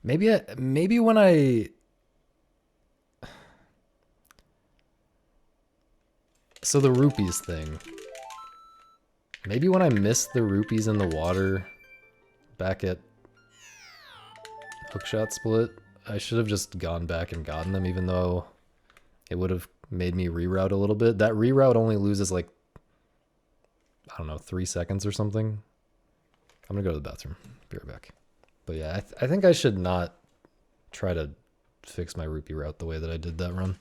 Maybe when I... So the rupees thing. Maybe when I missed the rupees in the water back at Hookshot Split, I should have just gone back and gotten them, even though it would have made me reroute a little bit. That reroute only loses like, I don't know, 3 seconds or something. I'm gonna go to the bathroom. Be right back. But yeah, I think I should not try to fix my rupee route the way that I did that run.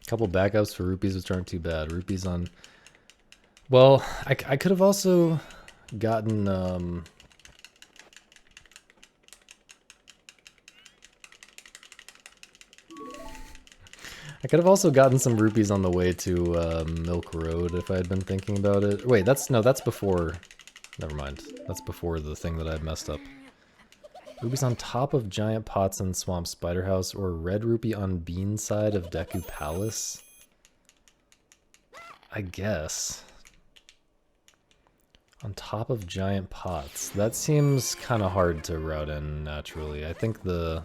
Couple backups for rupees, which aren't too bad. Rupees on... Well, I could have also gotten... I could have also gotten some rupees on the way to Milk Road if I had been thinking about it. Wait, that's before... Never mind. That's before the thing that I messed up. Rupees on top of Giant Pots and Swamp Spider House, or red rupee on bean side of Deku Palace? I guess. On top of Giant Pots. That seems kind of hard to route in naturally. I think the...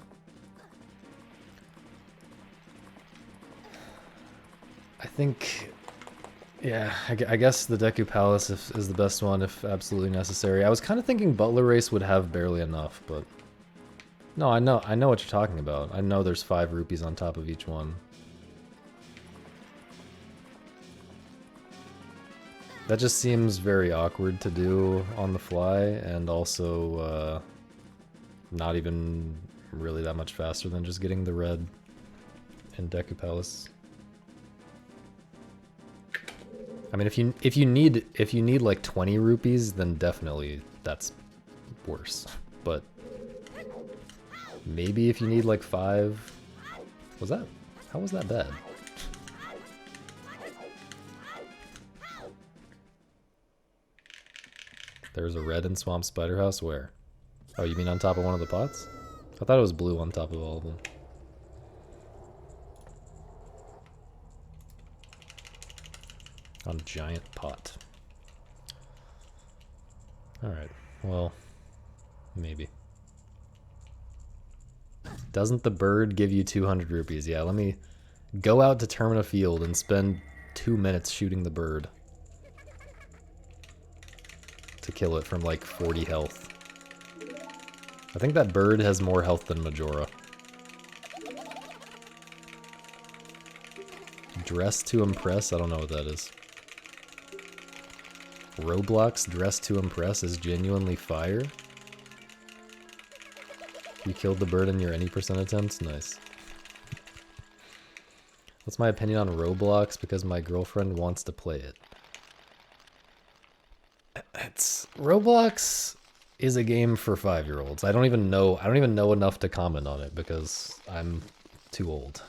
Yeah, I guess the Deku Palace is the best one if absolutely necessary. I was kind of thinking Butler Race would have barely enough, but... No, I know what you're talking about. I know there's 5 rupees on top of each one. That just seems very awkward to do on the fly, and also not even really that much faster than just getting the red in Deku Palace. I mean, if you need like 20 rupees, then definitely that's worse. But maybe if you need like 5, how was that bad? There's a red in Swamp Spider House. Where? Oh, you mean on top of one of the pots? I thought it was blue on top of all of them. On Giant Pot. Alright, well, maybe. Doesn't the bird give you 200 rupees? Yeah, let me go out to Termina Field and spend 2 minutes shooting the bird. To kill it from like 40 health. I think that bird has more health than Majora. Dress to Impress? I don't know what that is. Roblox Dress to Impress is genuinely fire? You killed the bird in your any % attempts? Nice. What's my opinion on Roblox? Because my girlfriend wants to play it. Roblox is a game for 5-year-olds. I don't even know enough to comment on it because I'm too old.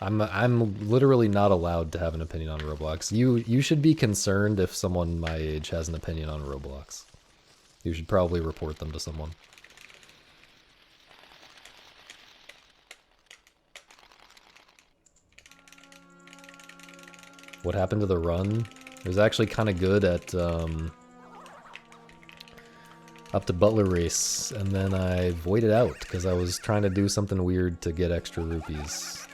I'm literally not allowed to have an opinion on Roblox. You should be concerned if someone my age has an opinion on Roblox. You should probably report them to someone. What happened to the run? It was actually kind of good at up to Butler Race, and then I voided out because I was trying to do something weird to get extra rupees.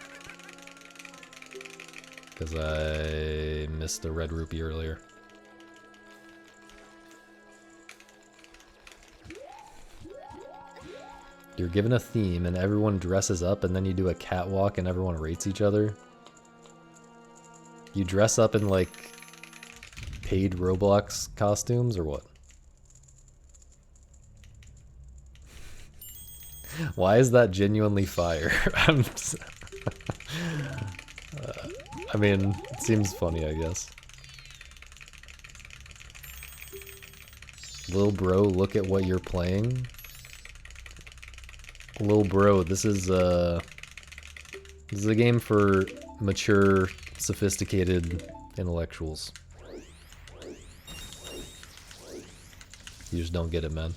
Because I missed a red rupee earlier. You're given a theme and everyone dresses up and then you do a catwalk and everyone rates each other. You dress up in like paid Roblox costumes or what? Why is that genuinely fire? I mean, it seems funny, I guess. Lil bro, look at what you're playing. Lil bro, this is a game for mature, sophisticated intellectuals. You just don't get it, man.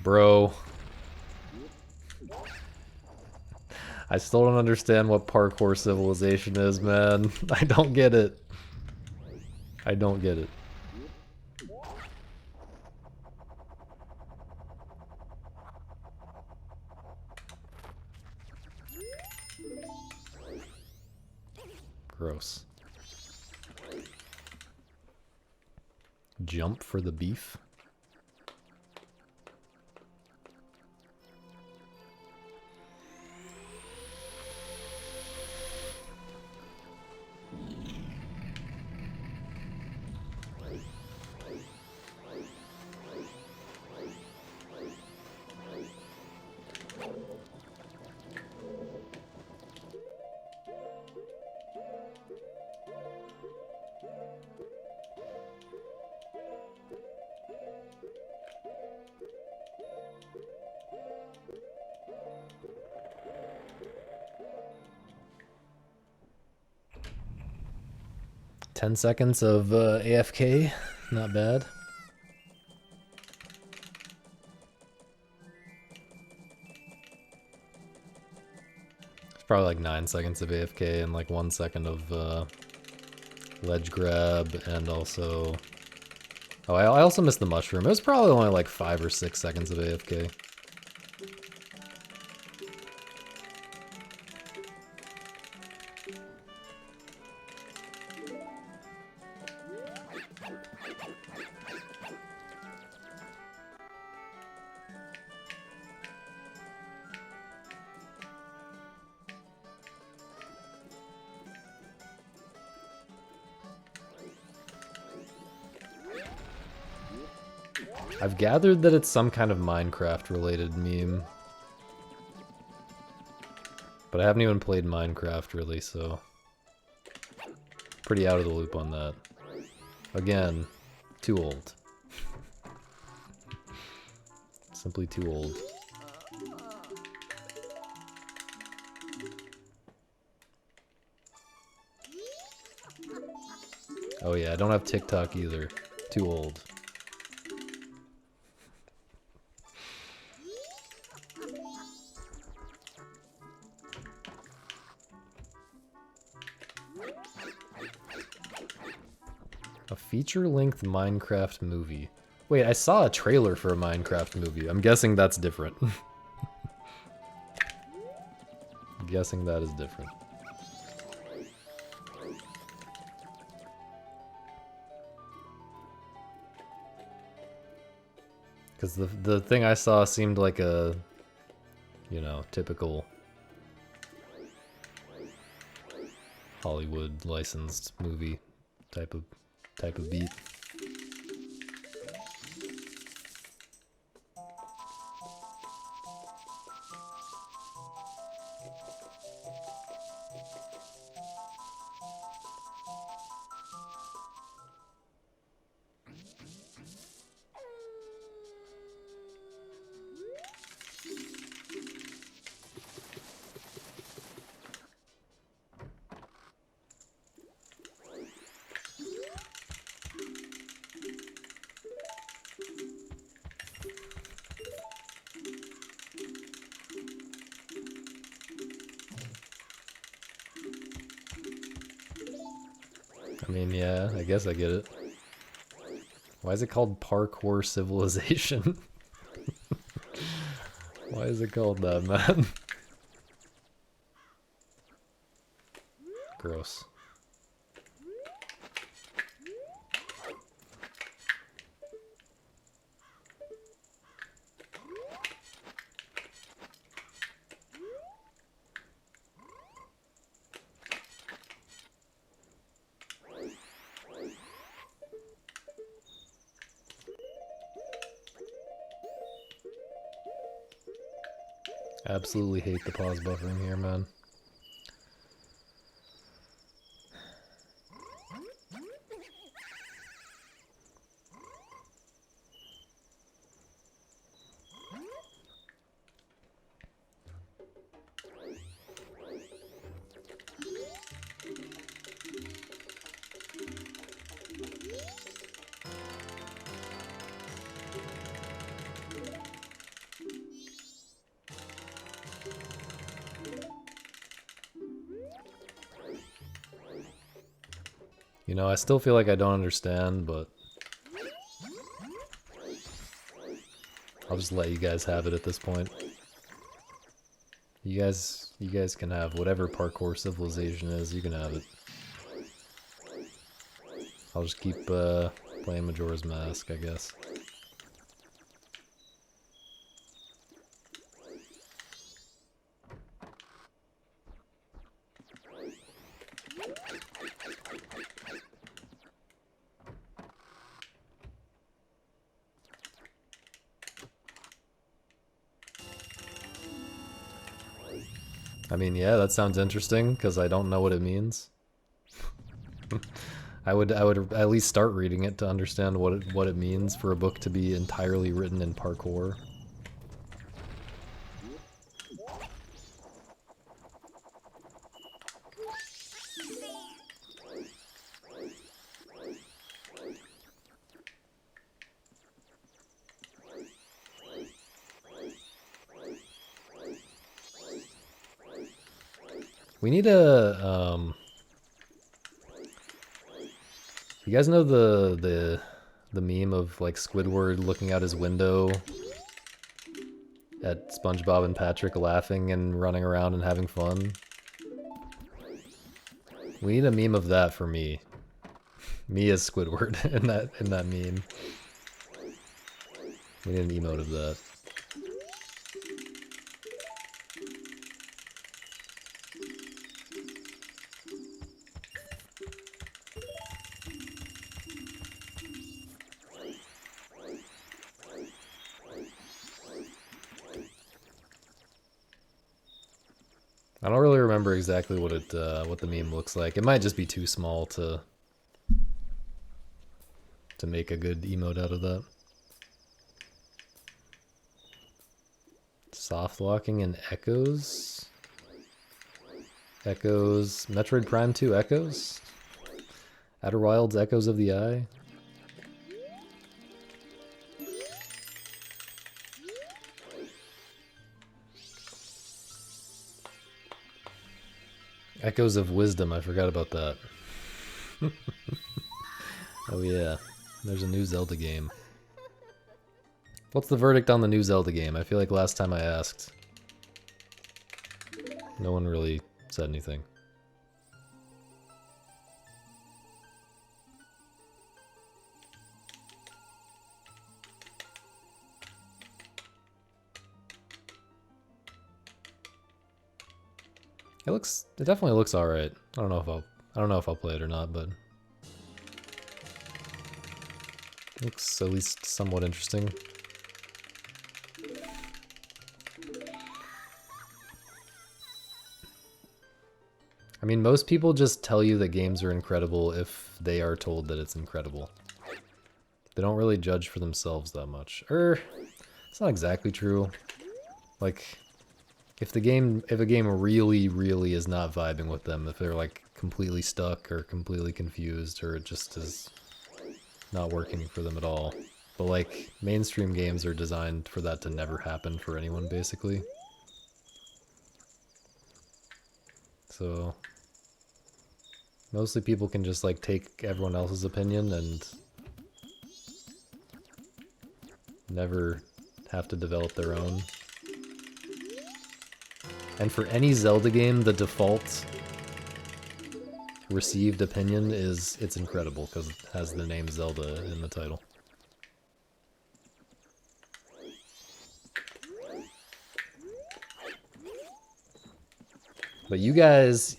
Bro. I still don't understand what parkour civilization is, man. I don't get it. I don't get it. Gross. Jump for the beef? 10 seconds of AFK, not bad. It's probably like 9 seconds of AFK and like 1 second of ledge grab, and also... Oh, I also missed the mushroom. It was probably only like 5 or 6 seconds of AFK. I've gathered that it's some kind of Minecraft-related meme. But I haven't even played Minecraft, really, so... Pretty out of the loop on that. Again, too old. Simply too old. Oh yeah, I don't have TikTok either. Too old. A feature-length Minecraft movie. Wait, I saw a trailer for a Minecraft movie. I'm guessing that's different. I'm guessing that is different. Because the thing I saw seemed like a, you know, typical Hollywood licensed movie type of beat. I mean, yeah, I guess I get it. Why is it called Parkour Civilization? Why is it called that, man? Gross. Absolutely hate the pause buffering here, man. You know, I still feel like I don't understand, but I'll just let you guys have it at this point. You guys can have whatever Parkour Civilization is, you can have it. I'll just keep playing Majora's Mask, I guess. I mean, yeah, that sounds interesting, because I don't know what it means. I would at least start reading it to understand what it means for a book to be entirely written in parkour. We need a you guys know the meme of like Squidward looking out his window at SpongeBob and Patrick laughing and running around and having fun? We need a meme of that for me. Me as Squidward in that meme. We need an emote of that. I don't really remember exactly what the meme looks like. It might just be too small to make a good emote out of that. Soft locking and echoes. Echoes. Metroid Prime 2 echoes. Outer Wilds Echoes of the Eye. Echoes of Wisdom, I forgot about that. Oh yeah, there's a new Zelda game. What's the verdict on the new Zelda game? I feel like last time I asked, no one really said anything. It definitely looks all right. I don't know if I'll play it or not, but it looks at least somewhat interesting. I mean, most people just tell you that games are incredible if they are told that it's incredible. They don't really judge for themselves that much. It's not exactly true. Like, if a game really is not vibing with them, if they're like completely stuck or completely confused or it just is not working for them at all. But like, mainstream games are designed for that to never happen for anyone, basically. So mostly people can just like take everyone else's opinion and never have to develop their own. And for any Zelda game, the default received opinion is it's incredible because it has the name Zelda in the title. But you guys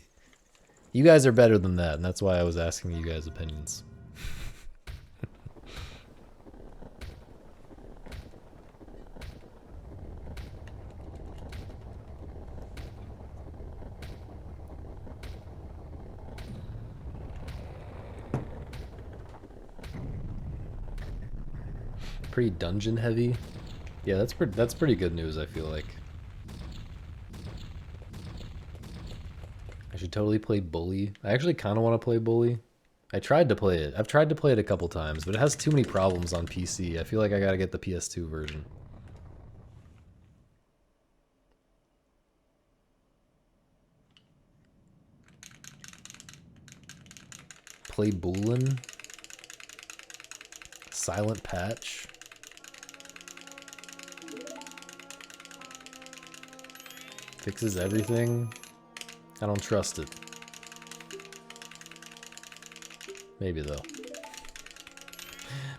are better than that, and that's why I was asking you guys' opinions. Pretty dungeon heavy. Yeah, that's pretty good news, I feel like. I should totally play Bully. I actually kind of want to play Bully. I tried to play it. I've tried to play it a couple times, but it has too many problems on PC. I feel like I gotta get the PS2 version. Play Boolin? Silent Patch? Fixes everything? I don't trust it. Maybe though.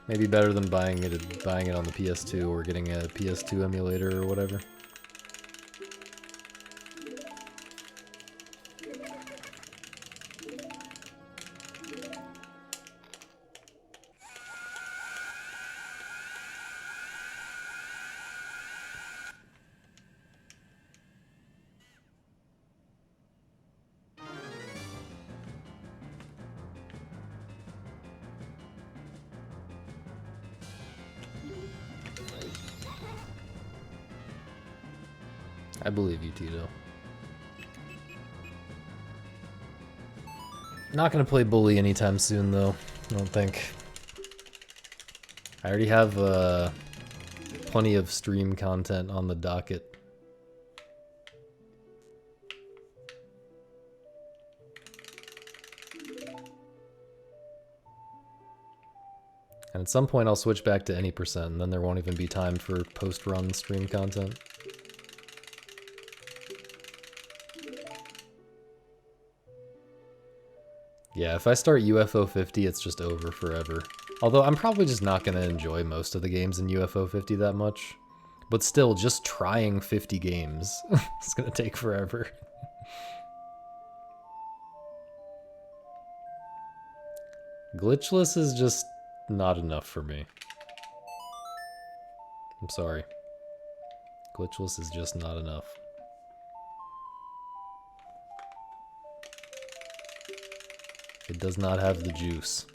Maybe better than buying it on the PS2 or getting a PS2 emulator or whatever. I believe you, Tito. Not gonna play Bully anytime soon, though. I don't think. I already have plenty of stream content on the docket. And at some point I'll switch back to any %, and then there won't even be time for post-run stream content. Yeah, if I start UFO 50, it's just over forever. Although I'm probably just not going to enjoy most of the games in UFO 50 that much. But still, just trying 50 games is going to take forever. Glitchless is just not enough for me. I'm sorry. Glitchless is just not enough. It does not have the juice.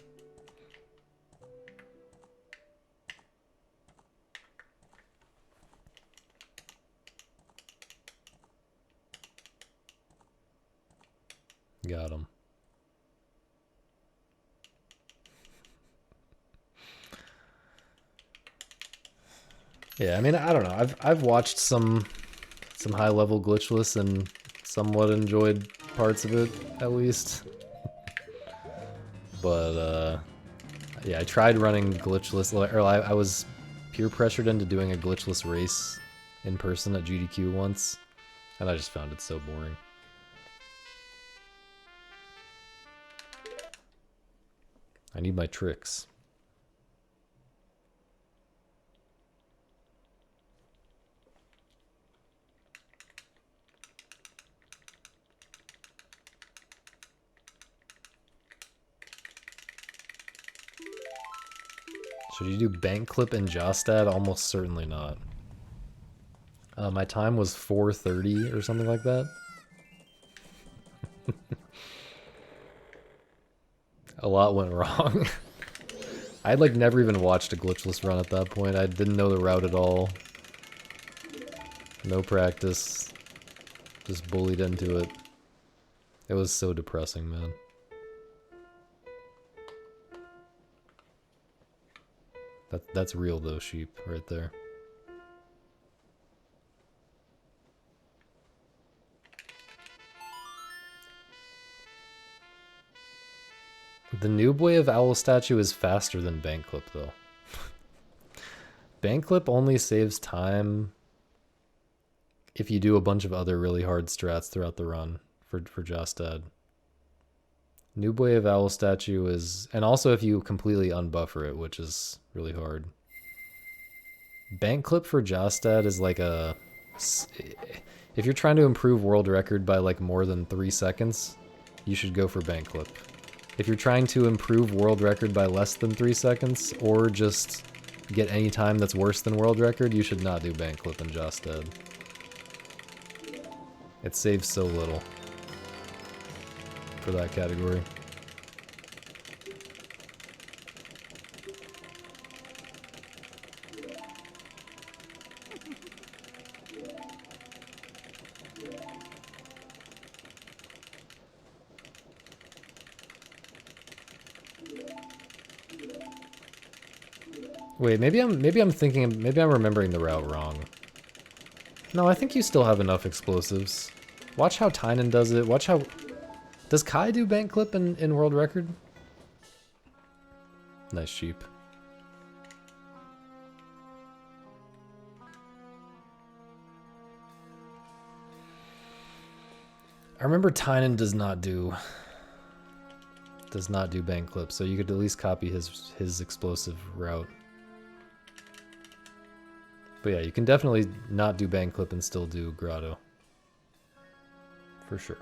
Got him. Yeah, I mean, I don't know. I've watched some high level glitchless and somewhat enjoyed parts of it, at least. But yeah, I tried running glitchless, or I was peer pressured into doing a glitchless race in person at GDQ once, and I just found it so boring. I need my tricks. Should you do bank clip and Jostad? Almost certainly not. My time was 4:30 or something like that. A lot went wrong. I had like never even watched a glitchless run at that point. I didn't know the route at all. No practice. Just bullied into it. It was so depressing, man. That's real though, sheep, right there. The noob way of owl statue is faster than bank clip though. Bank clip only saves time if you do a bunch of other really hard strats throughout the run for Jostad. Noob way of owl statue is, and also if you completely unbuffer it, which is really hard. Bank clip for Jostad is like a, if you're trying to improve world record by like more than 3 seconds, you should go for bank clip. If you're trying to improve world record by less than 3 seconds, or just get any time that's worse than world record, you should not do bank clip and Jostad. It saves so little for that category. Wait, maybe I'm remembering the route wrong. No, I think you still have enough explosives. Watch how Tynan does it. Watch how... Does Kai do bank clip in world record? Nice sheep. I remember Tynan does not do bank clip, so you could at least copy his explosive route. But yeah, you can definitely not do bank clip and still do grotto. For sure.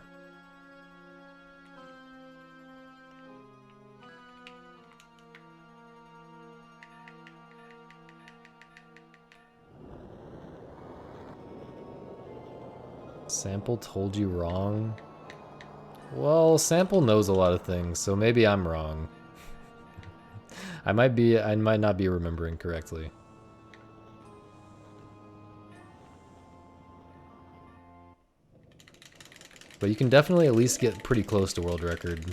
Sample told you wrong? Well, Sample knows a lot of things, so maybe I'm wrong. I might not be remembering correctly. But you can definitely at least get pretty close to world record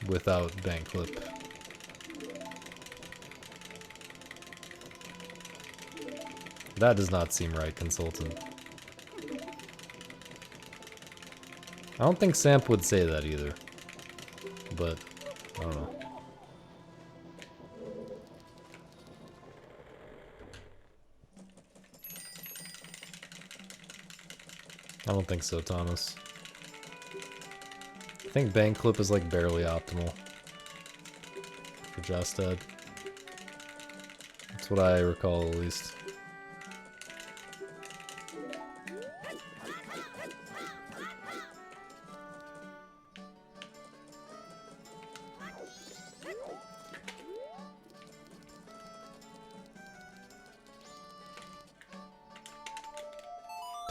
without bank clip. That does not seem right, Consultant. I don't think Samp would say that either. But, I don't know. I don't think so, Thomas. I think bank clip is like barely optimal for Jostad. That's what I recall at least.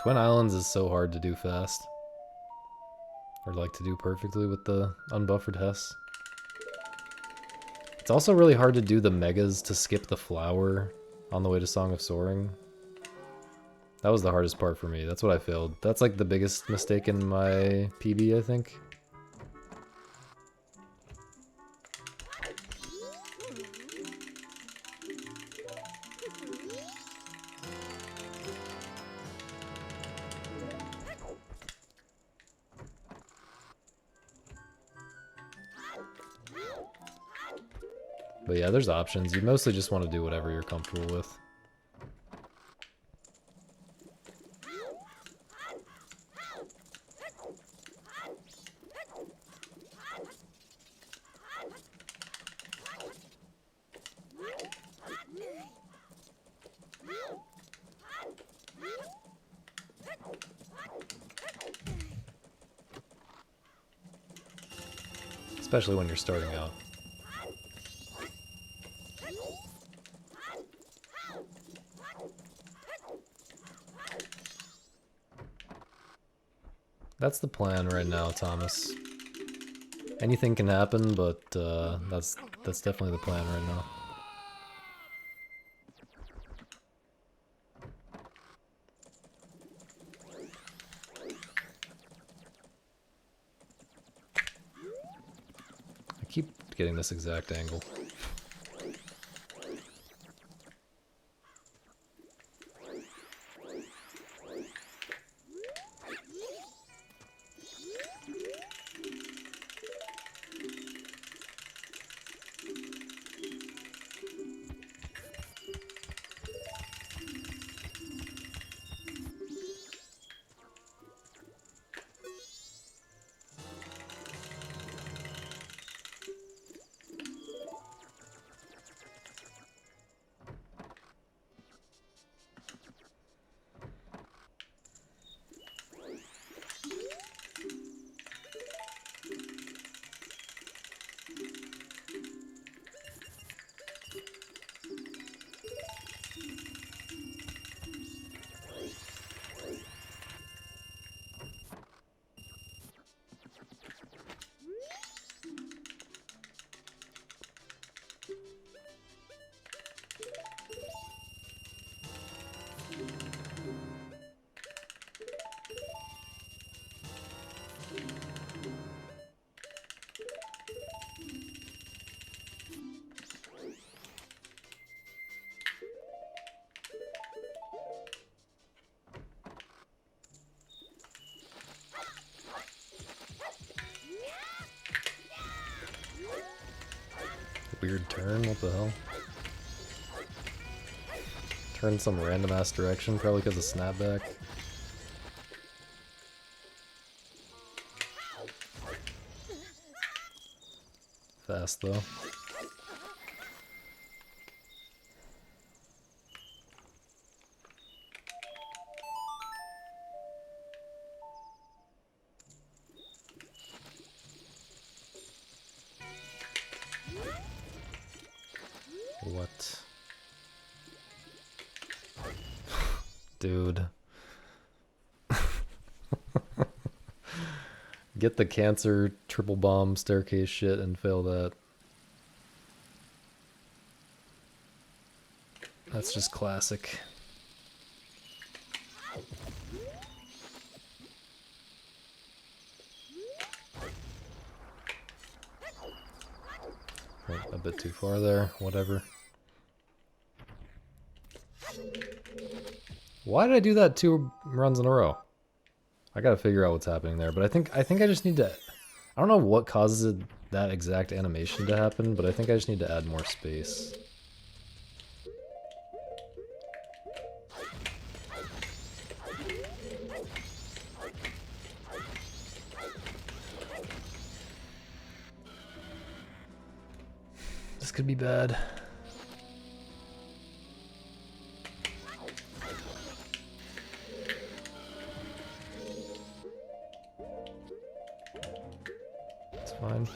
Twin Islands is so hard to do fast. Or like to do perfectly with the unbuffered Hess. It's also really hard to do the megas to skip the flower on the way to Song of Soaring. That was the hardest part for me. That's what I failed. That's like the biggest mistake in my PB, I think. But yeah, there's options. You mostly just want to do whatever you're comfortable with. Especially when you're starting out. That's the plan right now, Thomas. Anything can happen, but that's definitely the plan right now. I keep getting this exact angle. Weird turn, what the hell? Turn some random ass direction, probably because of snapback. Fast though. What? Dude. Get the cancer triple bomb staircase shit and fail that. That's just classic. Went a bit too far there, whatever. Why did I do that 2 runs in a row? I gotta figure out what's happening there, but I think I just need to... I don't know what causes it, that exact animation to happen, but I think I just need to add more space. This could be bad. It's fine.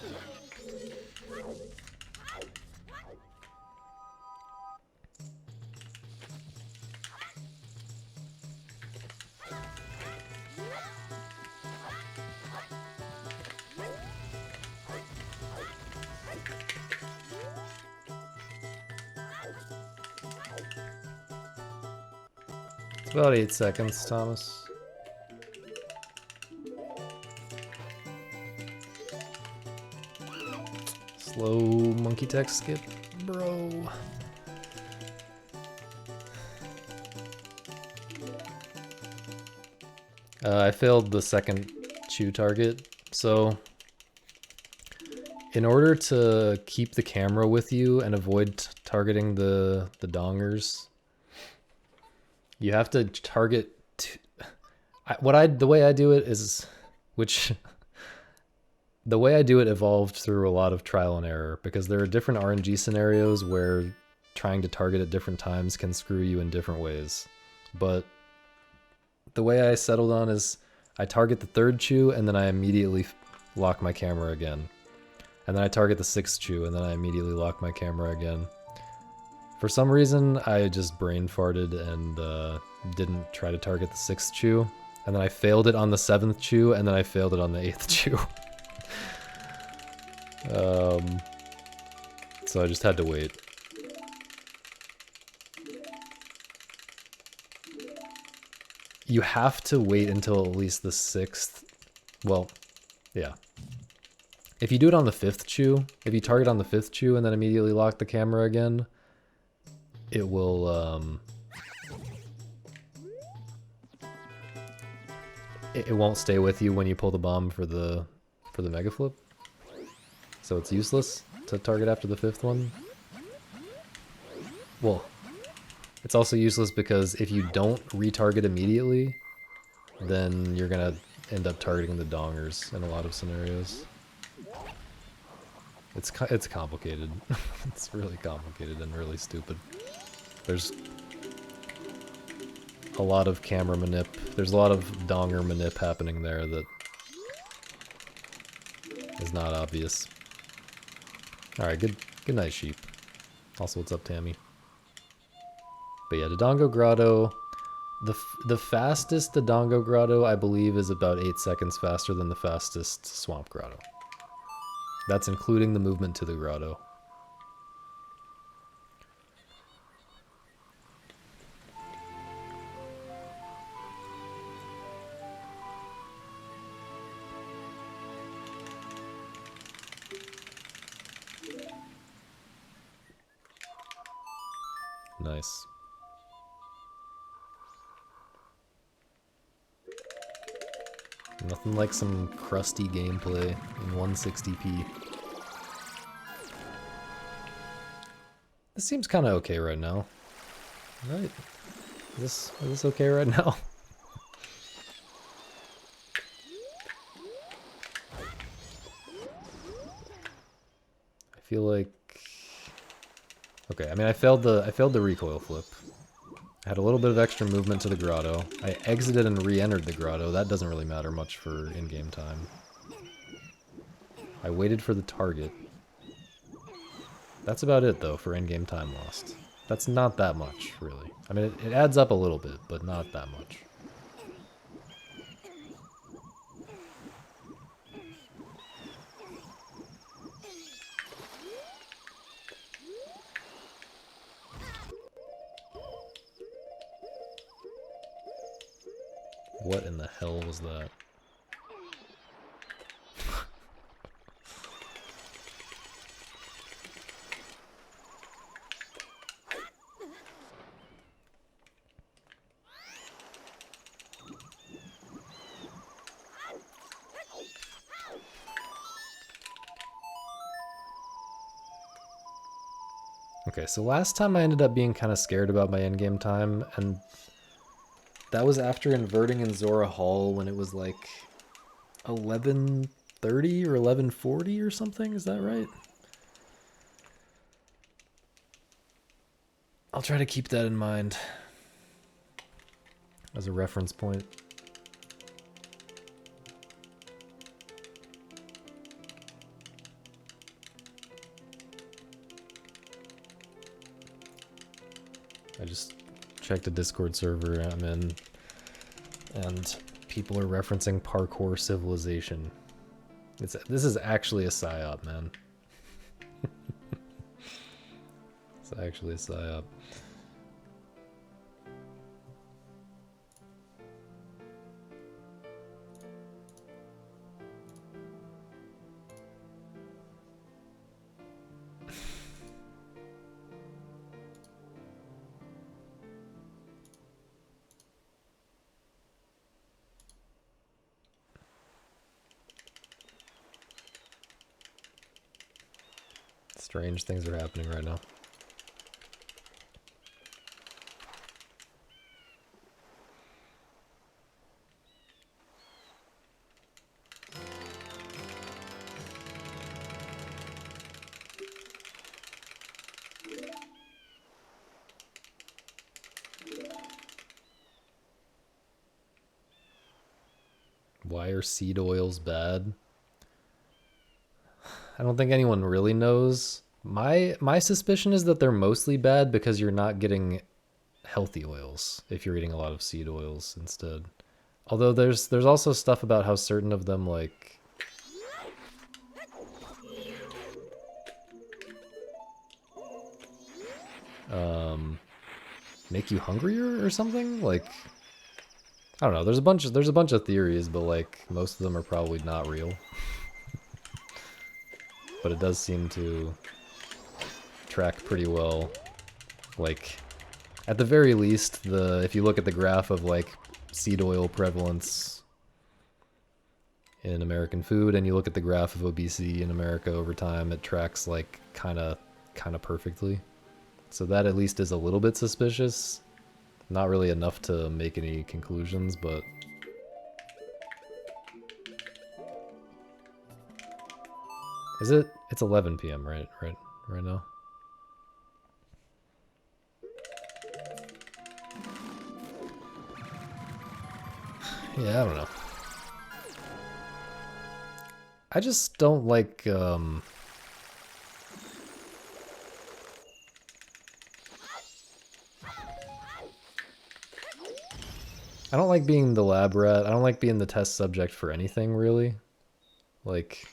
It's about 8 seconds, Thomas. Slow monkey tech skip, bro. I failed the second chew target, so in order to keep the camera with you and avoid targeting the dongers, you have to target. The way I do it is, the way I do it evolved through a lot of trial and error, because there are different RNG scenarios where trying to target at different times can screw you in different ways. But the way I settled on is I target the 3rd chew and then I immediately lock my camera again. And then I target the 6th chew and then I immediately lock my camera again. For some reason, I just brain farted and didn't try to target the 6th chew. And then I failed it on the 7th chew, and then I failed it on the 8th chew. So I just had to wait. You have to wait until at least the 6th. Well, yeah. If you do it on the 5th chew, if you target on the 5th chew and then immediately lock the camera again, it will, it won't stay with you when you pull the bomb for the mega flip. So it's useless to target after the 5th one. Well, it's also useless because if you don't retarget immediately, then you're gonna end up targeting the dongers in a lot of scenarios. It's complicated. It's really complicated and really stupid. There's a lot of camera manip. There's a lot of donger manip happening there that is not obvious. Alright, good night, sheep. Also, what's up, Tammy? But yeah, Dodongo Grotto, the fastest Dodongo Grotto, I believe, is about 8 seconds faster than the fastest Swamp Grotto. That's including the movement to the grotto. Nice. Nothing like some crusty gameplay in 160p. This seems kind of okay right now. Right? Is this okay right now? I feel like... Okay, I mean I failed the recoil flip. I had a little bit of extra movement to the grotto. I exited and re-entered the grotto. That doesn't really matter much for in-game time. I waited for the target. That's about it, though, for in-game time lost. That's not that much, really. I mean, it adds up a little bit, but not that much. What in the hell was that? Okay, so last time I ended up being kind of scared about my endgame time, and that was after inverting in Zora Hall when it was like 11:30 or 11:40 or something, is that right? I'll try to keep that in mind as a reference point. I just checked a Discord server I'm in, and people are referencing Parkour Civilization. This is actually a psyop, man. It's actually a psyop. Strange things are happening right now. Why are seed oils bad? I don't think anyone really knows. My suspicion is that they're mostly bad because you're not getting healthy oils if you're eating a lot of seed oils instead. Although there's also stuff about how certain of them like make you hungrier or something. Like I don't know. There's a bunch of theories, but like most of them are probably not real. But it does seem to track pretty well. Like at the very least, if you look at the graph of like seed oil prevalence in American food, and you look at the graph of obesity in America over time, it tracks like kind of perfectly. So that at least is a little bit suspicious. Not really enough to make any conclusions, but is it? It's 11 p.m. right now. Yeah, I don't know. I just don't like I don't like being the lab rat. I don't like being the test subject for anything, really. Like...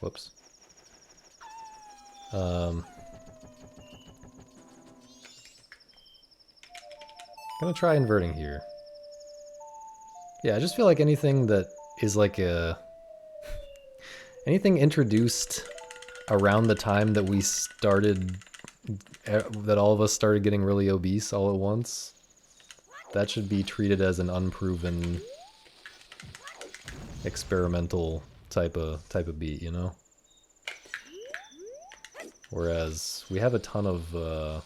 Whoops. Gonna try inverting here. Yeah, I just feel like anything that is like a... anything introduced around the time that we started... that all of us started getting really obese all at once, that should be treated as an unproven experimental type of beat, you know? Whereas we have a ton of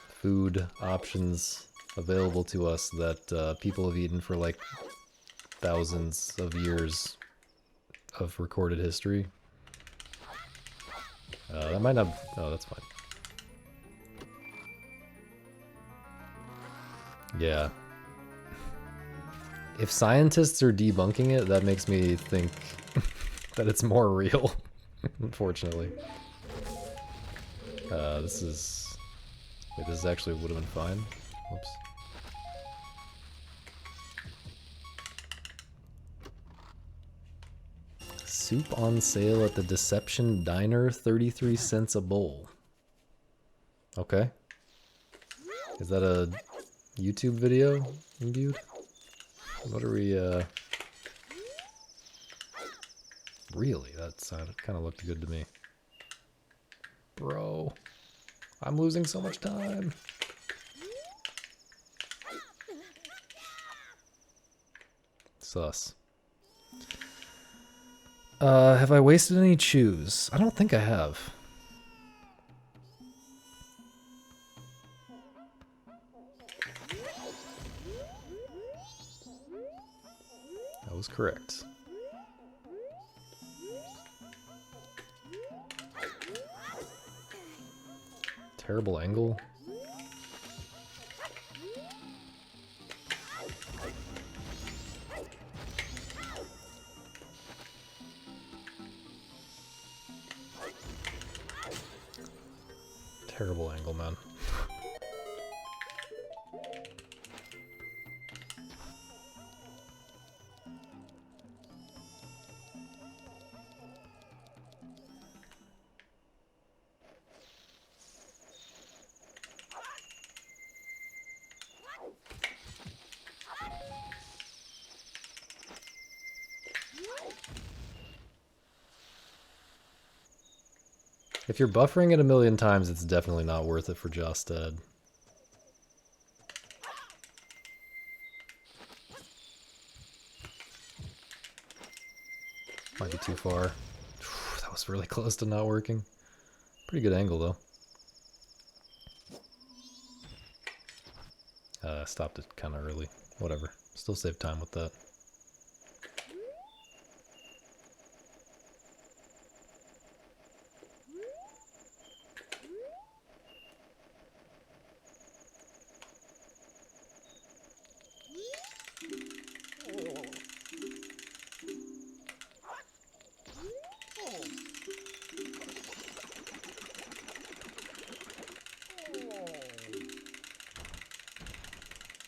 food options available to us that people have eaten for like thousands of years of recorded history. That might not... oh, that's fine. Yeah. If scientists are debunking it, that makes me think that it's more real, unfortunately. This is... wait, this actually would have been fine. Whoops. Soup on sale at the Deception Diner, 33 cents a bowl. Okay. Is that a YouTube video imbued? What are we, really? That sounded, kind of looked good to me. Bro, I'm losing so much time. Sus. Have I wasted any chews? I don't think I have. That was correct. Terrible angle. Terrible angle, man. If you're buffering it a million times, it's definitely not worth it for Jostad. Might be too far. That was really close to not working. Pretty good angle, though. Stopped it kind of early. Whatever. Still save time with that.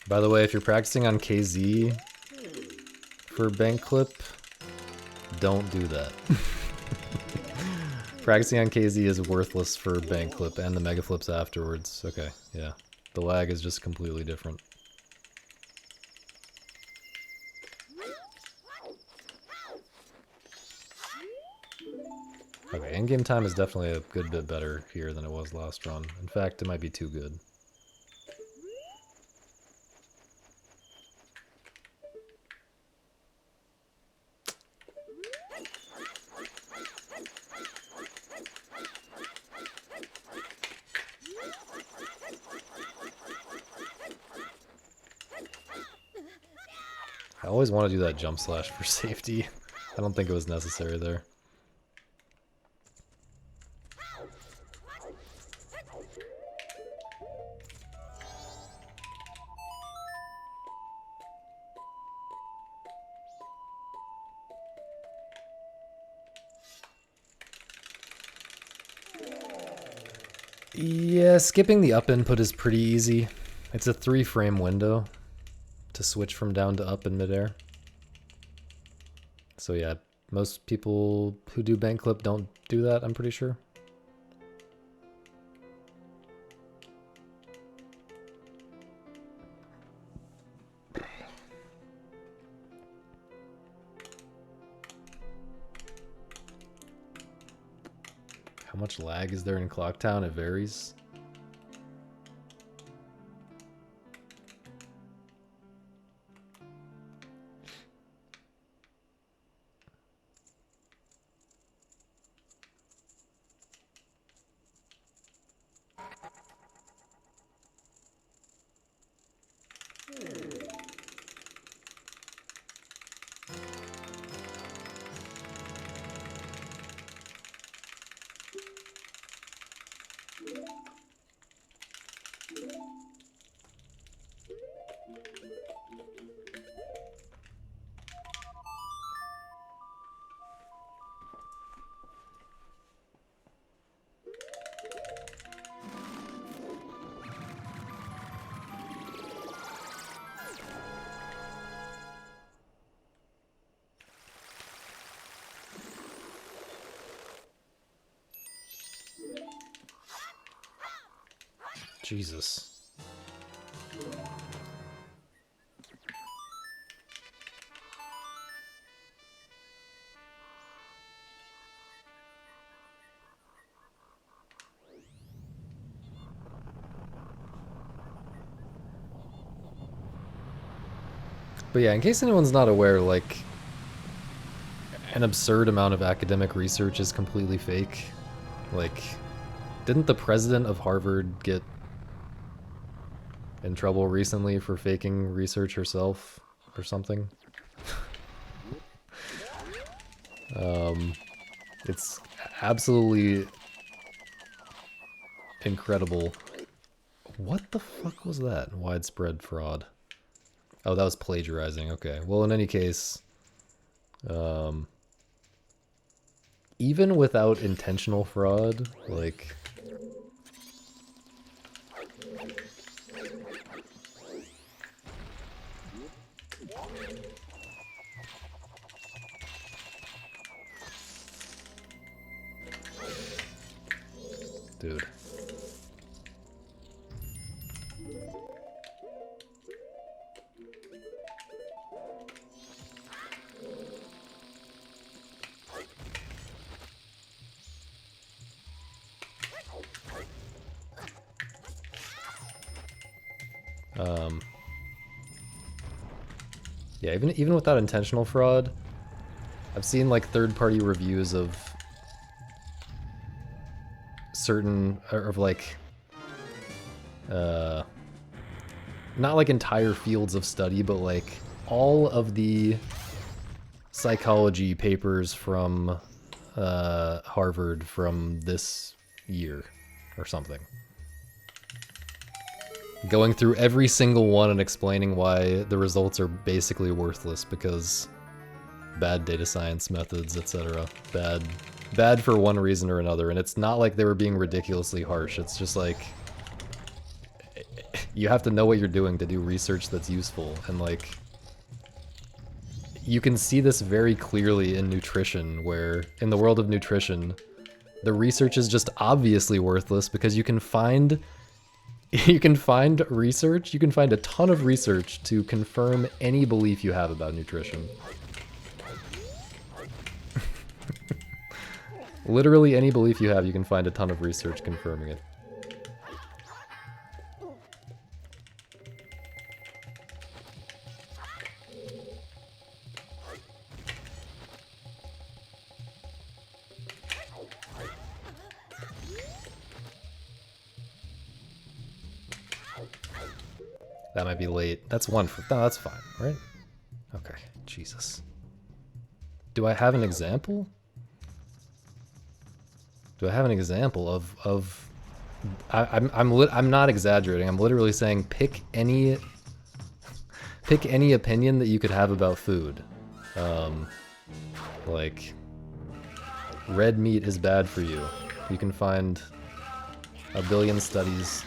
By the way, if you're practicing on KZ for bank clip, don't do that. Practicing on KZ is worthless for bank clip and the mega flips afterwards. Okay, yeah. The lag is just completely different. Okay, in-game time is definitely a good bit better here than it was last run. In fact, it might be too good. I always want to do that jump slash for safety. I don't think it was necessary there. Yeah, skipping the up input is pretty easy. It's a 3-frame window to switch from down to up in midair. So yeah, most people who do bank clip don't do that, I'm pretty sure. How much lag is there in Clocktown? It varies. Jesus. But yeah, in case anyone's not aware, like, an absurd amount of academic research is completely fake. Like, didn't the president of Harvard get in trouble recently for faking research herself or something? It's absolutely incredible. What the fuck was that? Widespread fraud. Oh, that was plagiarizing. Okay. Well, in any case, even without intentional fraud, like, dude. Yeah, even without intentional fraud, I've seen like third-party reviews of certain, or of like, not like entire fields of study, but like all of the psychology papers from Harvard from this year or something. Going through every single one and explaining why the results are basically worthless because bad data science methods, etc. Bad for one reason or another. And it's not like they were being ridiculously harsh. It's just like, You have to know what you're doing to do research that's useful, and like, you can see this very clearly in nutrition, where in the world of nutrition, the research is just obviously worthless because you can find research, you can find a ton of research to confirm any belief you have about nutrition. Literally any belief you have, you can find a ton of research confirming it. That might be late. That's one for... No, that's fine, right? Okay, Jesus. Do I have an example? Do I have an example of... I'm not exaggerating. I'm literally saying pick any opinion that you could have about food. Like, red meat is bad for you. You can find a billion studies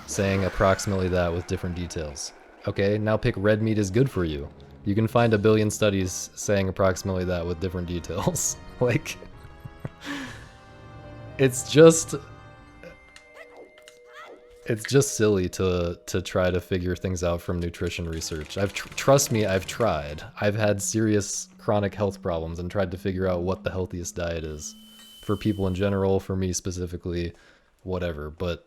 saying approximately that with different details. Okay, now pick red meat is good for you. You can find a billion studies saying approximately that with different details. Like, it's just silly to try to figure things out from nutrition research. Trust me, I've tried. I've had serious chronic health problems and tried to figure out what the healthiest diet is for people in general, for me specifically, whatever, but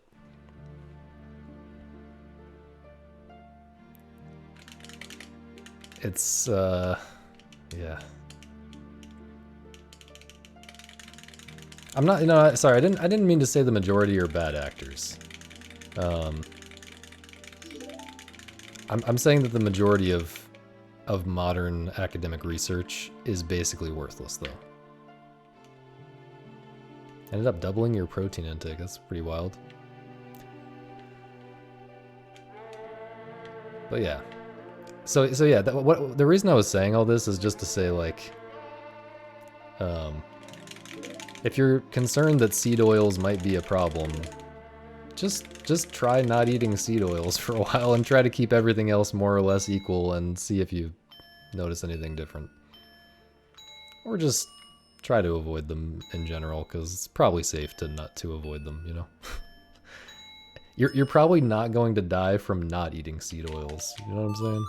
it's, yeah. I'm not, you know, sorry, I didn't mean to say the majority are bad actors. I'm saying that the majority of modern academic research is basically worthless, though. Ended up doubling your protein intake. That's pretty wild. But yeah. So yeah, the reason I was saying all this is just to say, like, if you're concerned that seed oils might be a problem, just try not eating seed oils for a while and try to keep everything else more or less equal and see if you notice anything different. Or just try to avoid them in general, because it's probably safe to not to avoid them, you know? You're probably not going to die from not eating seed oils, you know what I'm saying?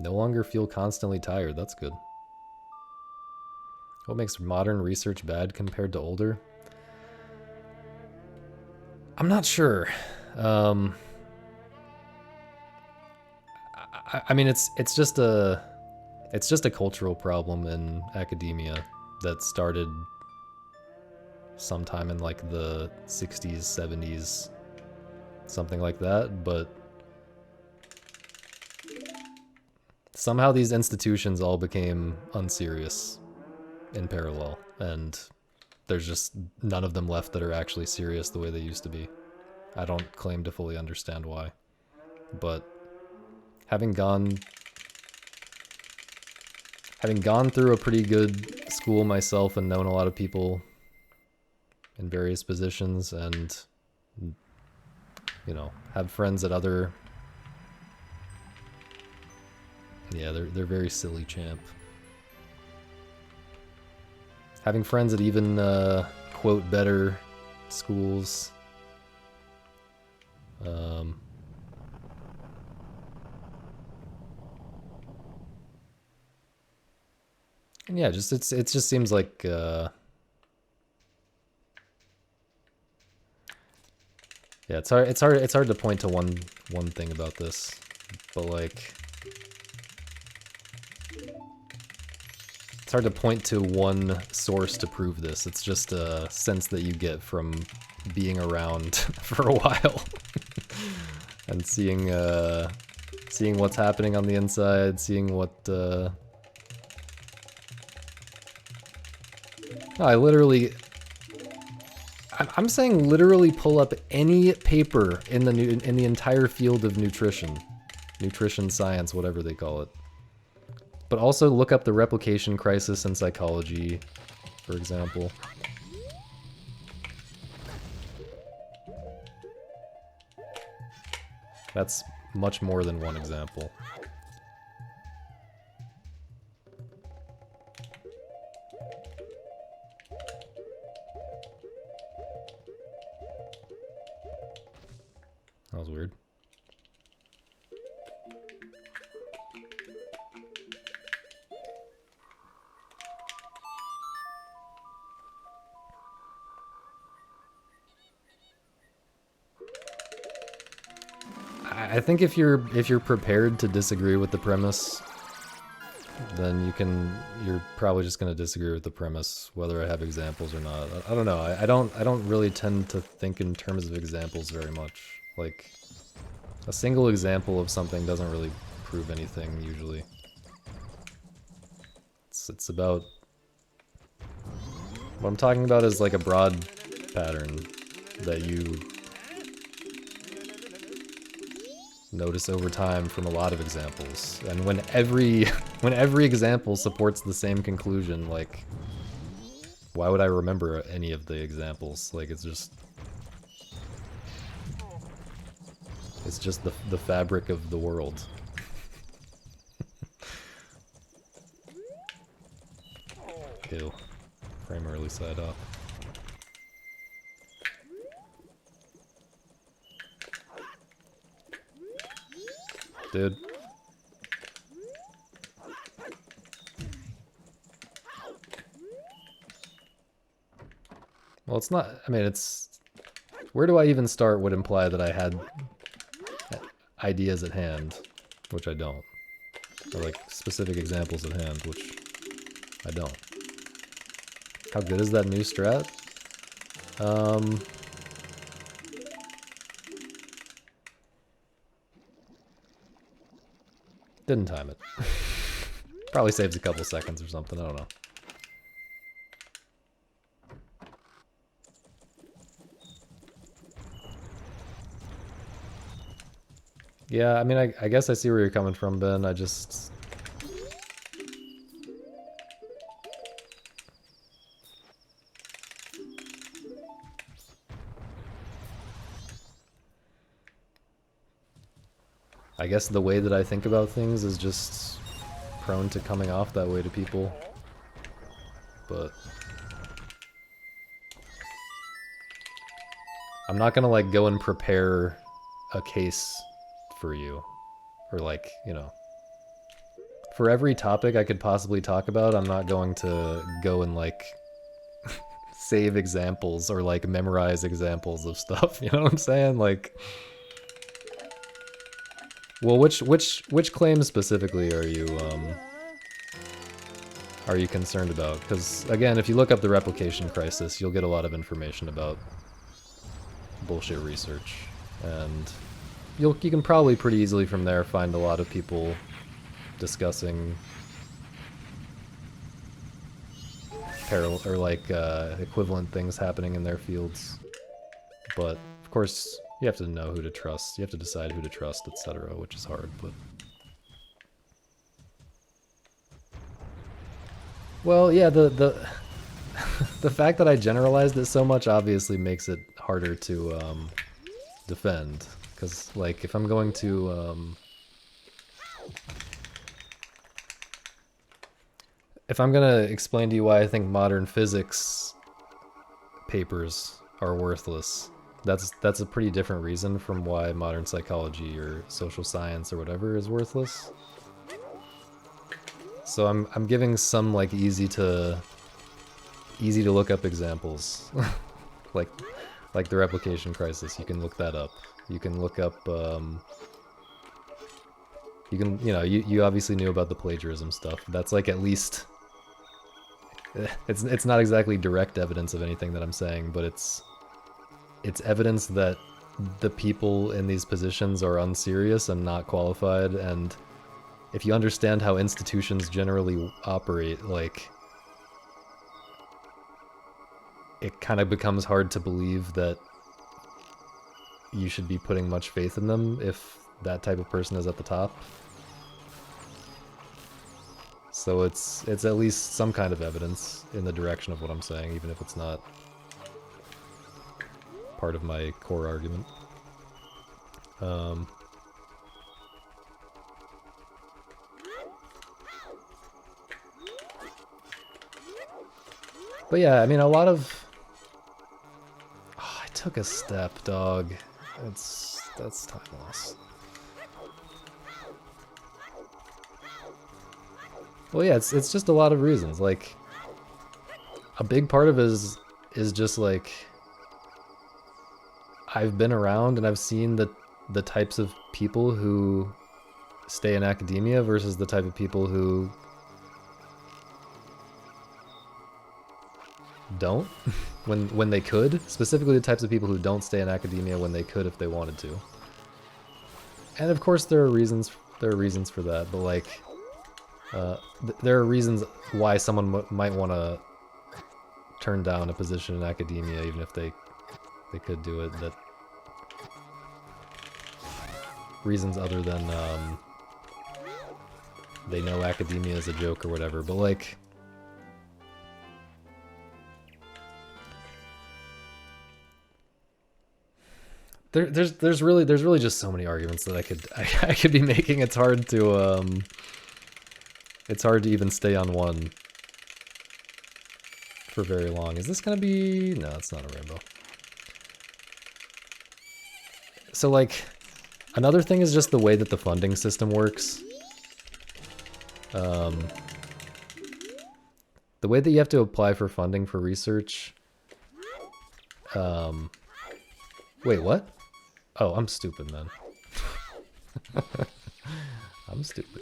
No longer feel constantly tired, that's good. What makes modern research bad compared to older? I'm not sure. I mean, it's just a cultural problem in academia that started sometime in like the 60s, 70s, something like that, but somehow these institutions all became unserious in parallel, and there's just none of them left that are actually serious the way they used to be. I don't claim to fully understand why, but having gone through a pretty good school myself and known a lot of people in various positions, and, you know, have friends at other... Yeah, they're very silly, champ. Having friends at even, quote, better schools. And yeah, just it just seems like yeah, it's hard to point to one thing about this, but like it's hard to point to one source to prove this. It's just a sense that you get from being around for a while and seeing what's happening on the inside, seeing what I'm saying literally pull up any paper in the entire field of nutrition science, whatever they call it. But also look up the replication crisis in psychology, for example. That's much more than one example. That was weird. I think if you're prepared to disagree with the premise, then you're probably just gonna disagree with the premise, whether I have examples or not. I don't know. I don't really tend to think in terms of examples very much. Like, a single example of something doesn't really prove anything usually. It's about, what I'm talking about is like a broad pattern that you notice over time from a lot of examples. And when every example supports the same conclusion, like, why would I remember any of the examples? Like, it's just the fabric of the world. Ew. Frame early side up. Dude. Well, it's not, I mean, it's, where do I even start would imply that I had ideas at hand, which I don't. Or like specific examples at hand, which I don't. How good is that new strat? Didn't time it. Probably saves a couple seconds or something, I don't know. Yeah, I mean, I guess I see where you're coming from, Ben. I just... I guess the way that I think about things is just prone to coming off that way to people. But... I'm not gonna, like, go and prepare a case for you. Or, like, you know... For every topic I could possibly talk about, I'm not going to go and, like... save examples or, like, memorize examples of stuff, you know what I'm saying? Like... Well, which claims specifically are you concerned about? Because, again, if you look up the replication crisis, you'll get a lot of information about bullshit research. And you can probably pretty easily from there find a lot of people discussing parallel or like equivalent things happening in their fields. But of course, you have to know who to trust. You have to decide who to trust, etc., which is hard, but... Well, yeah, the the fact that I generalized it so much obviously makes it harder to defend. Because, like, if I'm going to if I'm gonna explain to you why I think modern physics papers are worthless, that's a pretty different reason from why modern psychology or social science or whatever is worthless. So I'm giving some like easy to look up examples, like the replication crisis. You can look that up. You can look up. You obviously knew about the plagiarism stuff. That's like at least. It's not exactly direct evidence of anything that I'm saying, but it's evidence that the people in these positions are unserious and not qualified, and if you understand how institutions generally operate, like, it kind of becomes hard to believe that you should be putting much faith in them if that type of person is at the top. So it's at least some kind of evidence in the direction of what I'm saying, even if it's not part of my core argument. But yeah, I mean, a lot of... Oh, I took a step, dog. That's time loss. Well, yeah, it's just a lot of reasons. Like, a big part of it is just like, I've been around and I've seen the types of people who stay in academia versus the type of people who don't when they could. Specifically the types of people who don't stay in academia when they could if they wanted to. And of course there are reasons for that, but like there are reasons why someone might want to turn down a position in academia even if they could do it. That reasons other than they know academia is a joke or whatever, but like there's really just so many arguments that I could be making. It's hard to even stay on one for very long. Is this gonna be... No, it's not a rainbow. So like, another thing is just the way that the funding system works. The way that you have to apply for funding for research. Wait, what? Oh, I'm stupid, man. I'm stupid.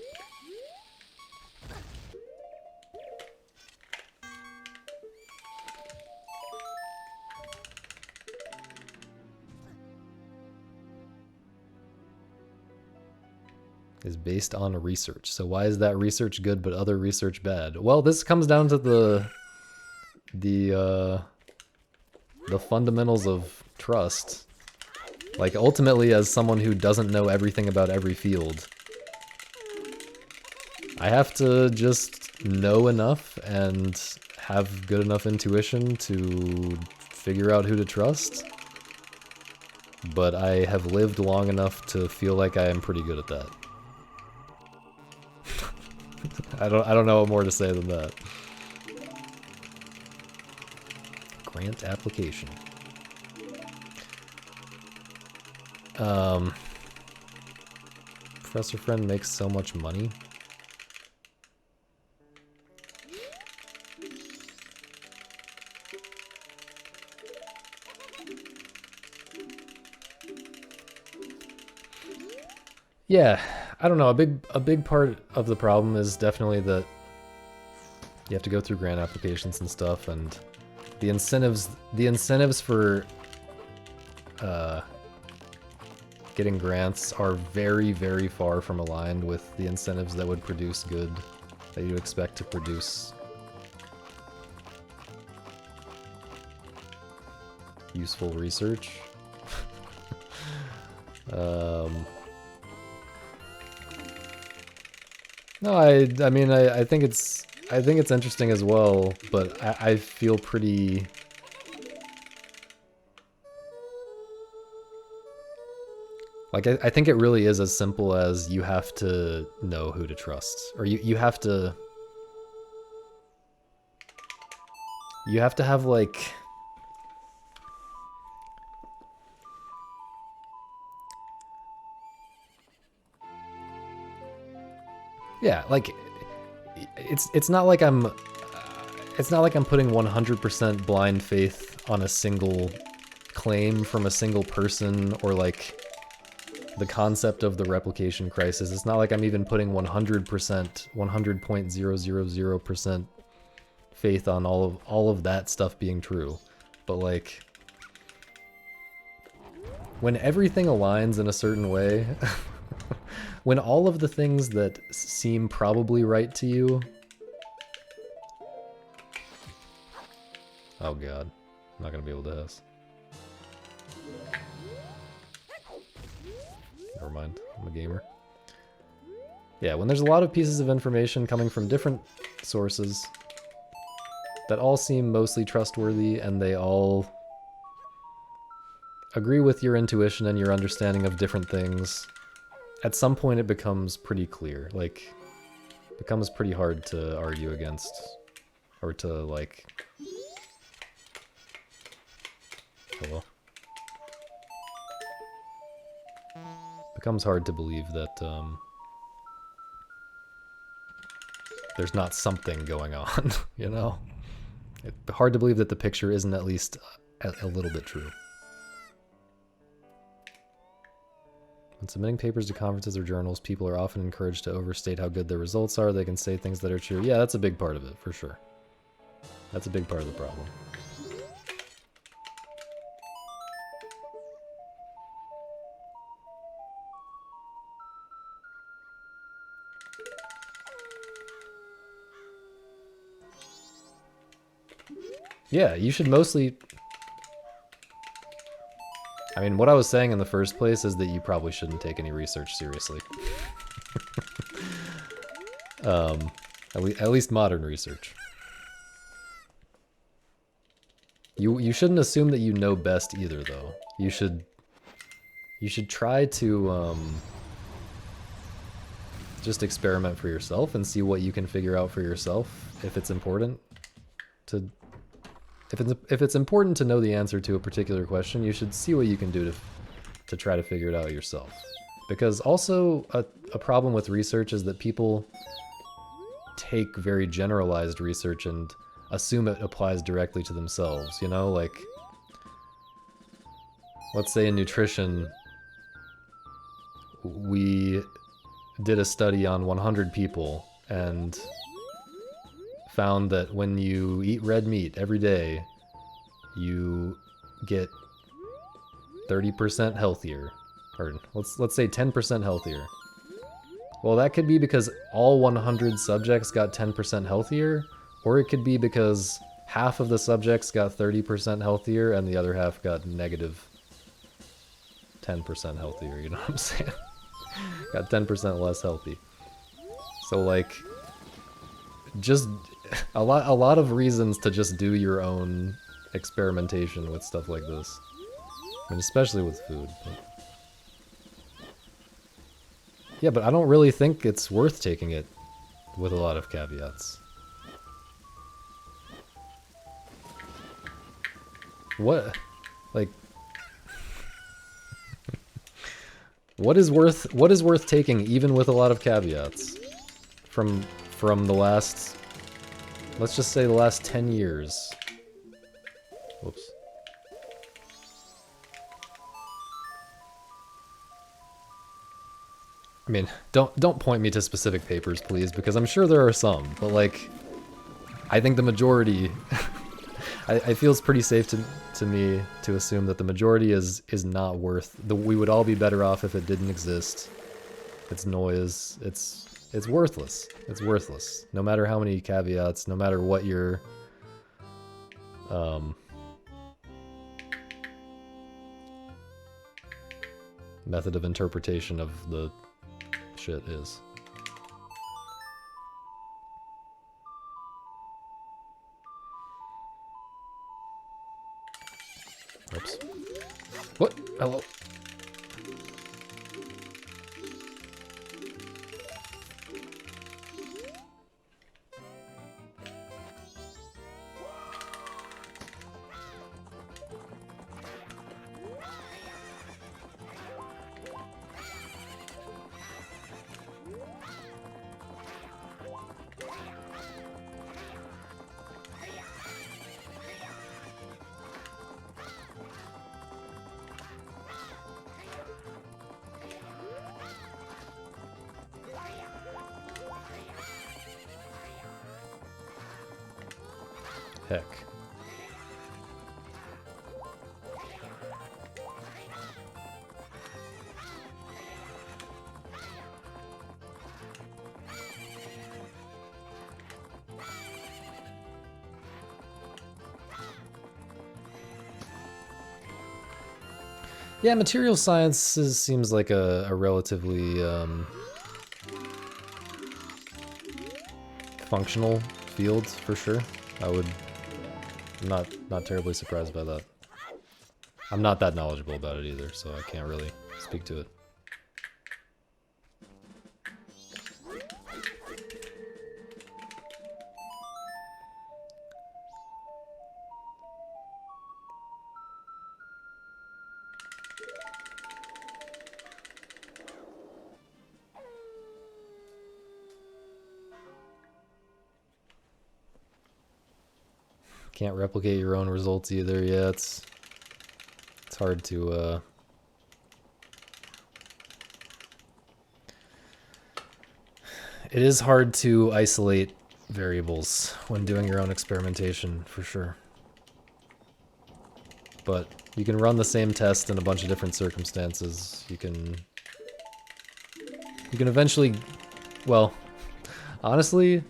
Is based on research. So why is that research good but other research bad? Well, this comes down to the fundamentals of trust. Like, ultimately, as someone who doesn't know everything about every field, I have to just know enough and have good enough intuition to figure out who to trust. But I have lived long enough to feel like I am pretty good at that. I don't know what more to say than that. Grant application. Professor Friend makes so much money. Yeah, I don't know. A big part of the problem is definitely that you have to go through grant applications and stuff, and the incentives for getting grants are very, very far from aligned with the incentives that would produce good, that you expect to produce useful research. No, I mean I think it's interesting as well, but I feel pretty... Like, I think it really is as simple as you have to know who to trust. Or you have to... You have to have, like... Yeah, like... It's not like I'm... It's not like I'm putting 100% blind faith on a single claim from a single person, or like... the concept of the replication crisis. It's not like I'm even putting 100%, 100.000% faith on all of that stuff being true. But like, when everything aligns in a certain way, when all of the things that seem probably right to you... Oh god, I'm not gonna be able to hiss. Never mind, I'm a gamer. Yeah, when there's a lot of pieces of information coming from different sources that all seem mostly trustworthy and they all agree with your intuition and your understanding of different things, at some point it becomes pretty clear. Like, it becomes pretty hard to argue against, or to, like, Hello. Becomes hard to believe that there's not something going on, you know? It's hard to believe that the picture isn't at least a little bit true. When submitting papers to conferences or journals, people are often encouraged to overstate how good their results are. They can say things that are true. Yeah, that's a big part of it, for sure. That's a big part of the problem. Yeah, you should mostly... I mean, what I was saying in the first place is that you probably shouldn't take any research seriously. At least modern research. You shouldn't assume that you know best either, though. You should try to just experiment for yourself and see what you can figure out for yourself if it's important to... If it's important to know the answer to a particular question, you should see what you can do to try to figure it out yourself. Because also a problem with research is that people take very generalized research and assume it applies directly to themselves, you know? Like, let's say in nutrition, we did a study on 100 people and found that when you eat red meat every day, you get 30% healthier, or let's say 10% healthier. Well, that could be because all 100 subjects got 10% healthier, or it could be because half of the subjects got 30% healthier and the other half got negative 10% healthier, you know what I'm saying? Got 10% less healthy. So like, just a lot of reasons to just do your own experimentation with stuff like this. I mean, especially with food. But... yeah, but I don't really think it's worth taking it with a lot of caveats. What, like, what is worth taking even with a lot of caveats from the last, let's just say the last 10 years. Whoops. I mean, don't point me to specific papers, please, because I'm sure there are some, but like, I think the majority, I feel it's pretty safe to me to assume that the majority is not worth, we would all be better off if it didn't exist. It's noise, it's worthless. It's worthless. No matter how many caveats, no matter what your method of interpretation of the shit is. Oops. What? Hello? Heck. Yeah, material sciences seems like a relatively functional field for sure. I'm not terribly surprised by that. I'm not that knowledgeable about it either, so I can't really speak to it. Can't replicate your own results either. Yeah, it's hard to it is hard to isolate variables when doing your own experimentation, for sure. But you can run the same test in a bunch of different circumstances. You can eventually, well, honestly,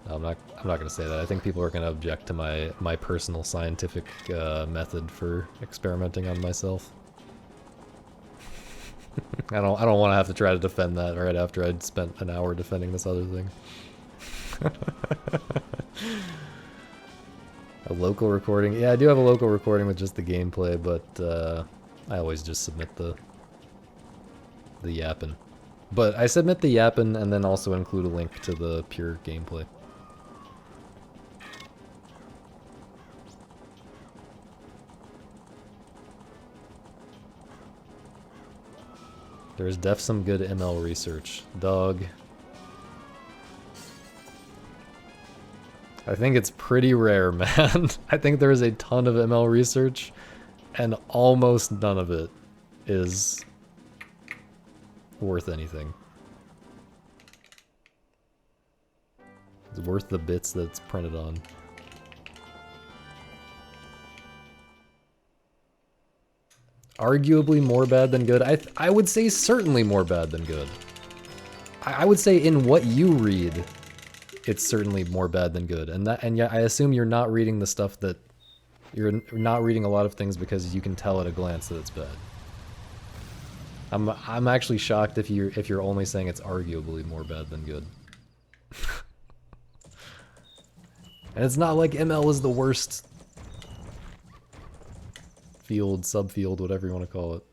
I'm not gonna say that. I think people are gonna object to my personal scientific method for experimenting on myself. I don't want to have to try to defend that right after I'd spent an hour defending this other thing. A local recording? Yeah, I do have a local recording with just the gameplay, but I always just submit the yappin'. But I submit the yappin' and then also include a link to the pure gameplay. There's def some good ML research. Dog. I think it's pretty rare, man. I think there is a ton of ML research, and almost none of it is worth anything. It's worth the bits that's printed on. Arguably more bad than good. I would say certainly more bad than good. I would say in what you read, it's certainly more bad than good. And yeah, I assume you're not reading the stuff that you're not reading a lot of things because you can tell at a glance that it's bad. I'm actually shocked if you're only saying it's arguably more bad than good. And it's not like ML is the worst field, subfield, whatever you want to call it.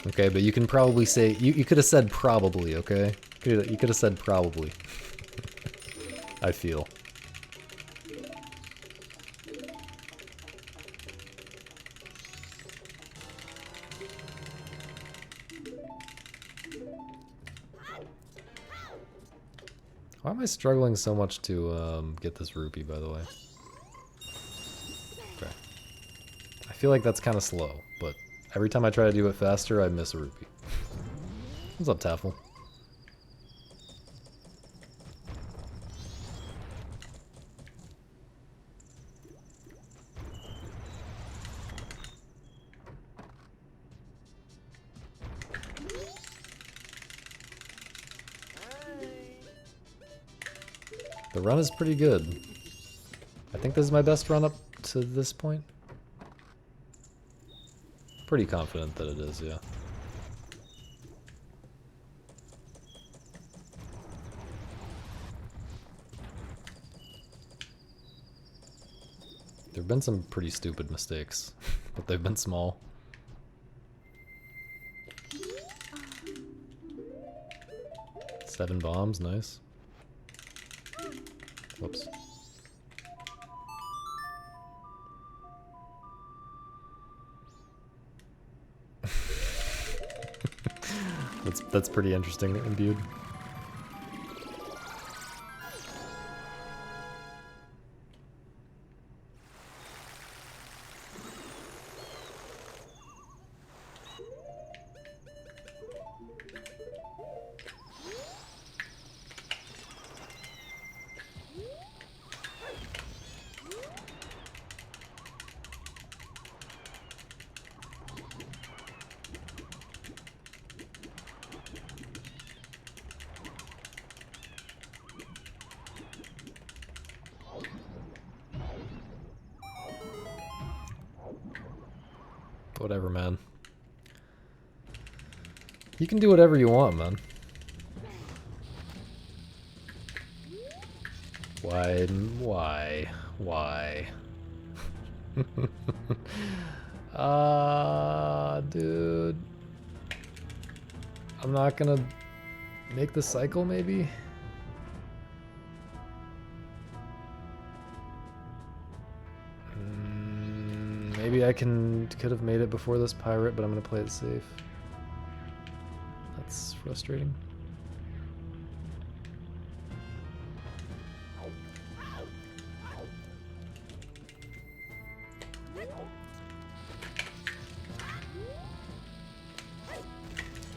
Okay, but you can probably say you could have said probably, okay? You could have said probably. I feel. Why am I struggling so much to get this rupee, by the way? Okay. I feel like that's kind of slow, but every time I try to do it faster, I miss a rupee. What's up, Taffel? The run is pretty good. I think this is my best run up to this point. Pretty confident that it is, yeah. There have been some pretty stupid mistakes, but they've been small. Seven bombs, nice. Whoops. That's pretty interesting, imbued. Whatever, man. You can do whatever you want, man. Why? Dude. I'm not gonna make the cycle, maybe? Maybe I could have made it before this pirate, but I'm gonna play it safe. That's frustrating.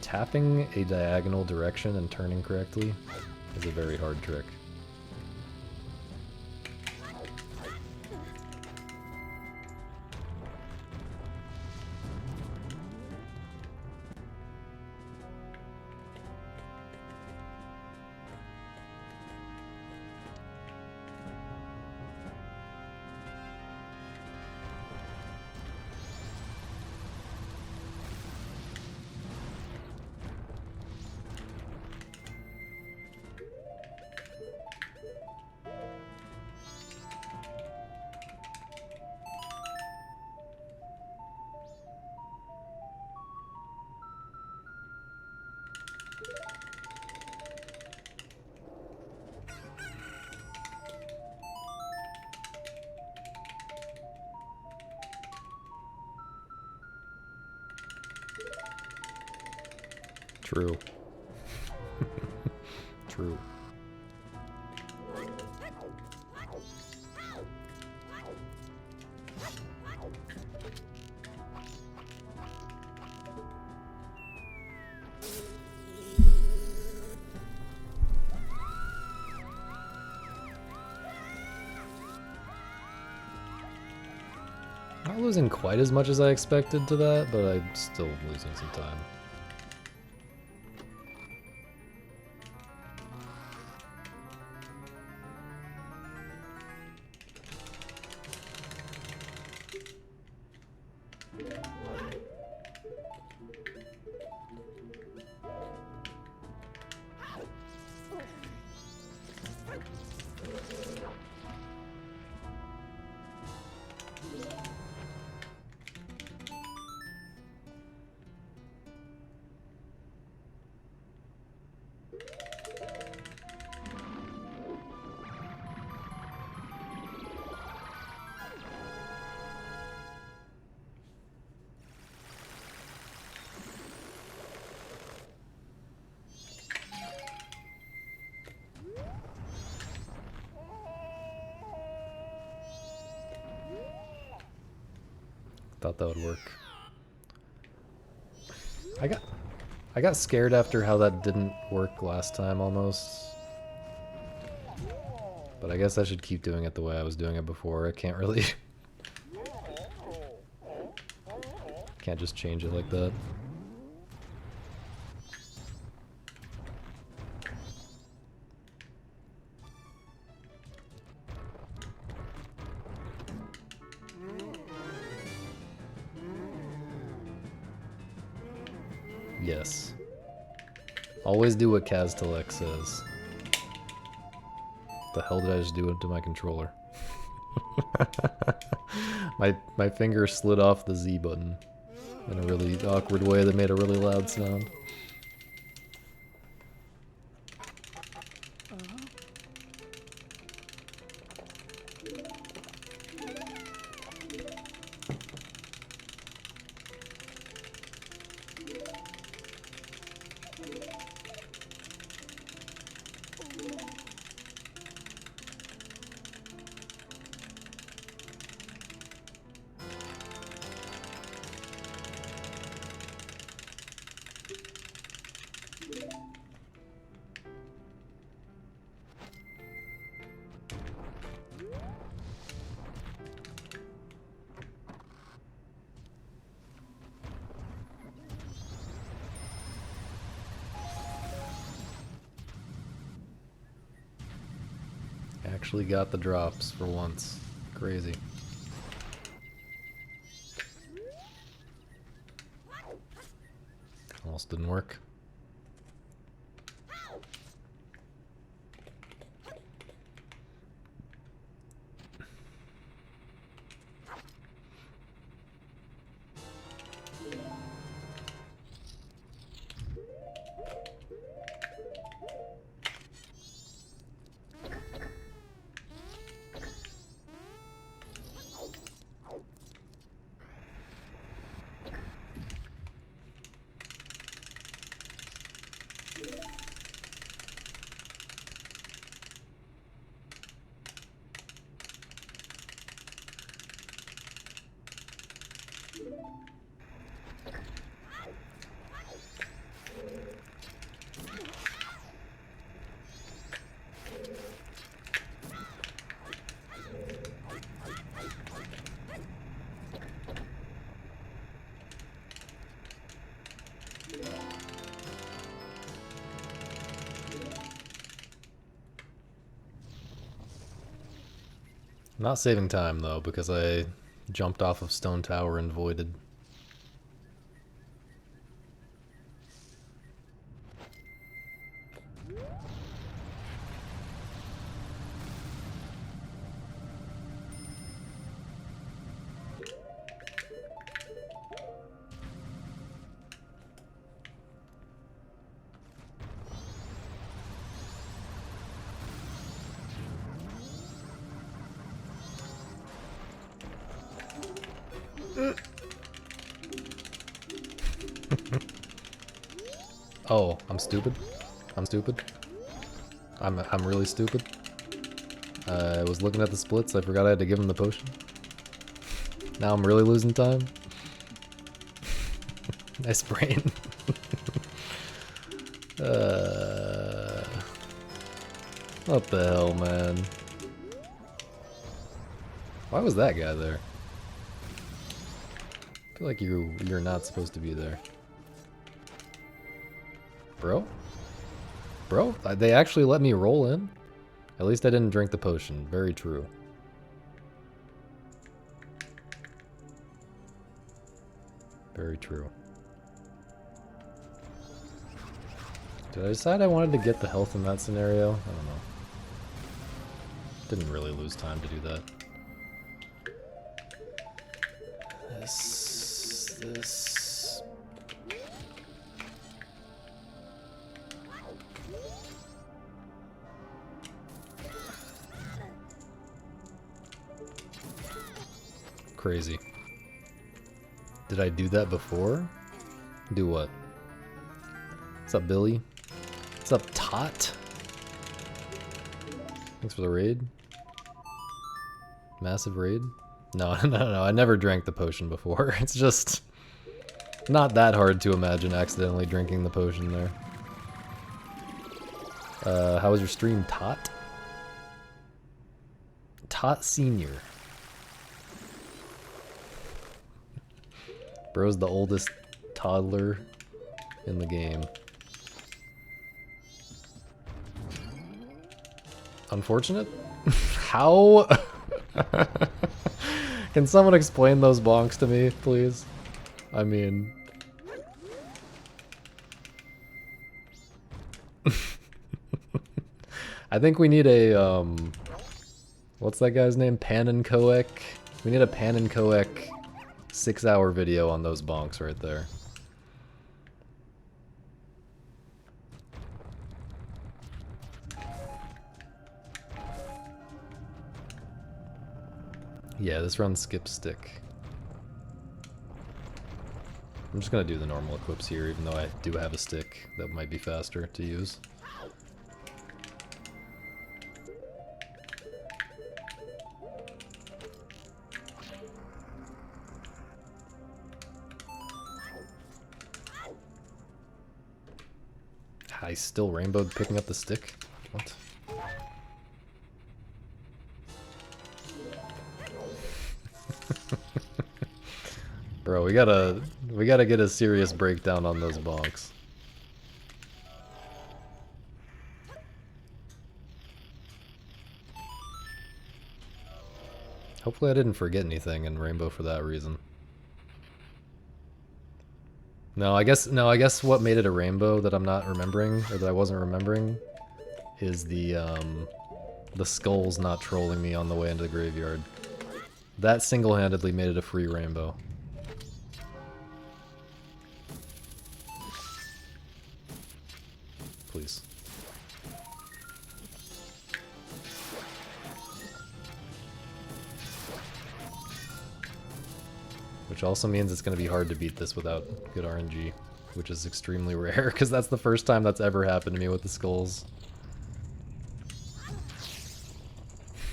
Tapping a diagonal direction and turning correctly is a very hard trick. True. True. Not losing quite as much as I expected to that, but I'm still losing some time. Thought that would work. I got scared after how that didn't work last time almost. But I guess I should keep doing it the way I was doing it before. I can't really can't just change it like that. Yes. Always do what Kaztelek says. The hell did I just do it to my controller? my finger slid off the Z button in a really awkward way that made a really loud sound. Actually got the drops for once. Crazy. Almost didn't work. Not saving time though, because I jumped off of Stone Tower and voided. Oh, I'm stupid. I'm stupid. I'm really stupid. I was looking at the splits. I forgot I had to give him the potion. Now I'm really losing time. Nice brain. What the hell, man? Why was that guy there? I feel like you're not supposed to be there. Bro? Bro? They actually let me roll in? At least I didn't drink the potion. Very true. Very true. Did I decide I wanted to get the health in that scenario? I don't know. Didn't really lose time to do that. This... Crazy. Did I do that before? Do what? What's up, Billy? What's up, Tot? Thanks for the raid. Massive raid? No, no, I never drank the potion before. It's just not that hard to imagine accidentally drinking the potion there. How was your stream, Tot? Tot Senior. Bro's the oldest toddler in the game. Unfortunate? How? Can someone explain those bonks to me, please? I mean... I think we need a, what's that guy's name? Pan and Coec? We need a Pan and Coec 6-hour video on those bonks right there. Yeah, this run skips stick. I'm just gonna do the normal equips here, even though I do have a stick that might be faster to use. I still rainbowed picking up the stick? What? Bro, we gotta get a serious breakdown on those bonks. Hopefully I didn't forget anything in Rainbow for that reason. No, I guess what made it a rainbow that I'm not remembering, or that I wasn't remembering, is the skulls not trolling me on the way into the graveyard. That single-handedly made it a free rainbow. Please. Which also means it's going to be hard to beat this without good RNG, which is extremely rare, because that's the first time that's ever happened to me with the skulls.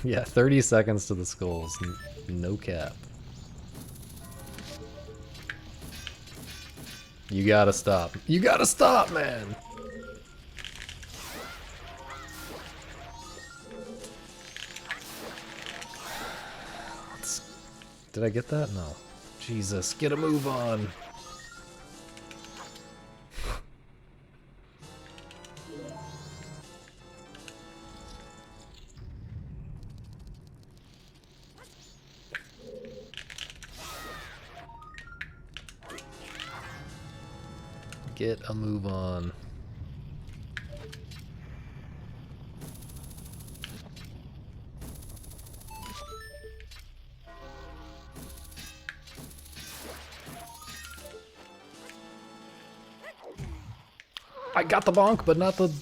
Yeah, 30 seconds to the skulls. No cap. You gotta stop. You gotta stop, man! Did I get that? No. Jesus, get a move on! Get a move on. I got the bonk, but not the...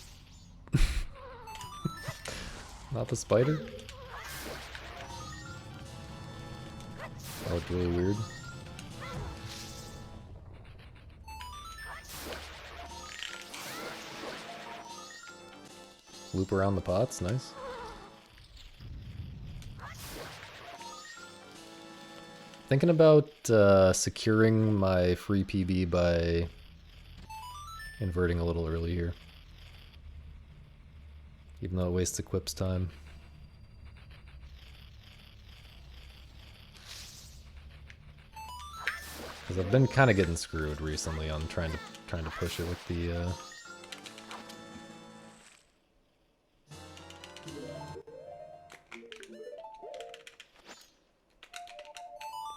not the spider? That looked really weird. Loop around the pots, nice. Thinking about securing my free PB by inverting a little early here. Even though it wastes Equip's time. Because I've been kind of getting screwed recently on trying to push it with the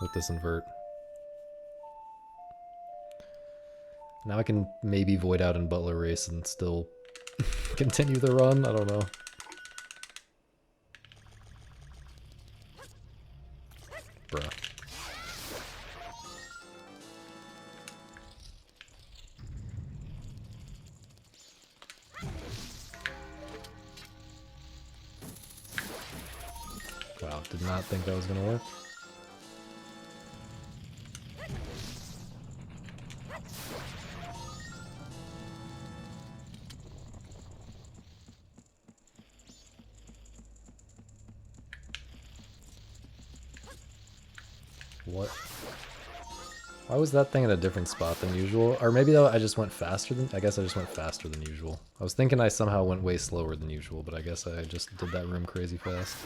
with this invert. Now I can maybe void out in Butler Race and still continue the run, I don't know. Bruh. Wow, did not think that was gonna work. What? Why was that thing in a different spot than usual? Or maybe I just went faster than... I guess I just went faster than usual. I was thinking I somehow went way slower than usual, but I guess I just did that room crazy fast.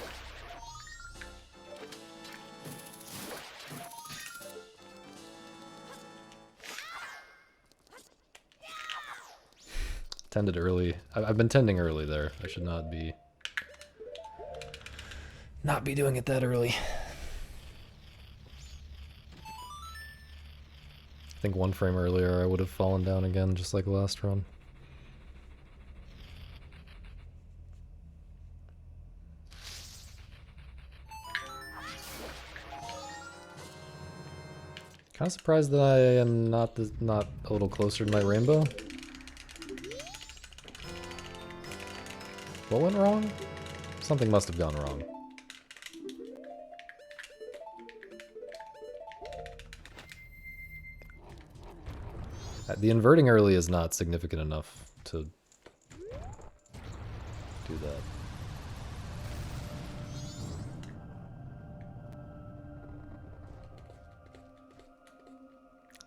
Tended early. I've been tending early there. I should not be doing it that early. I think one frame earlier I would have fallen down again, just like last run. Kind of surprised that I am not a little closer to my rainbow. What went wrong? Something must have gone wrong. The inverting early is not significant enough to do that.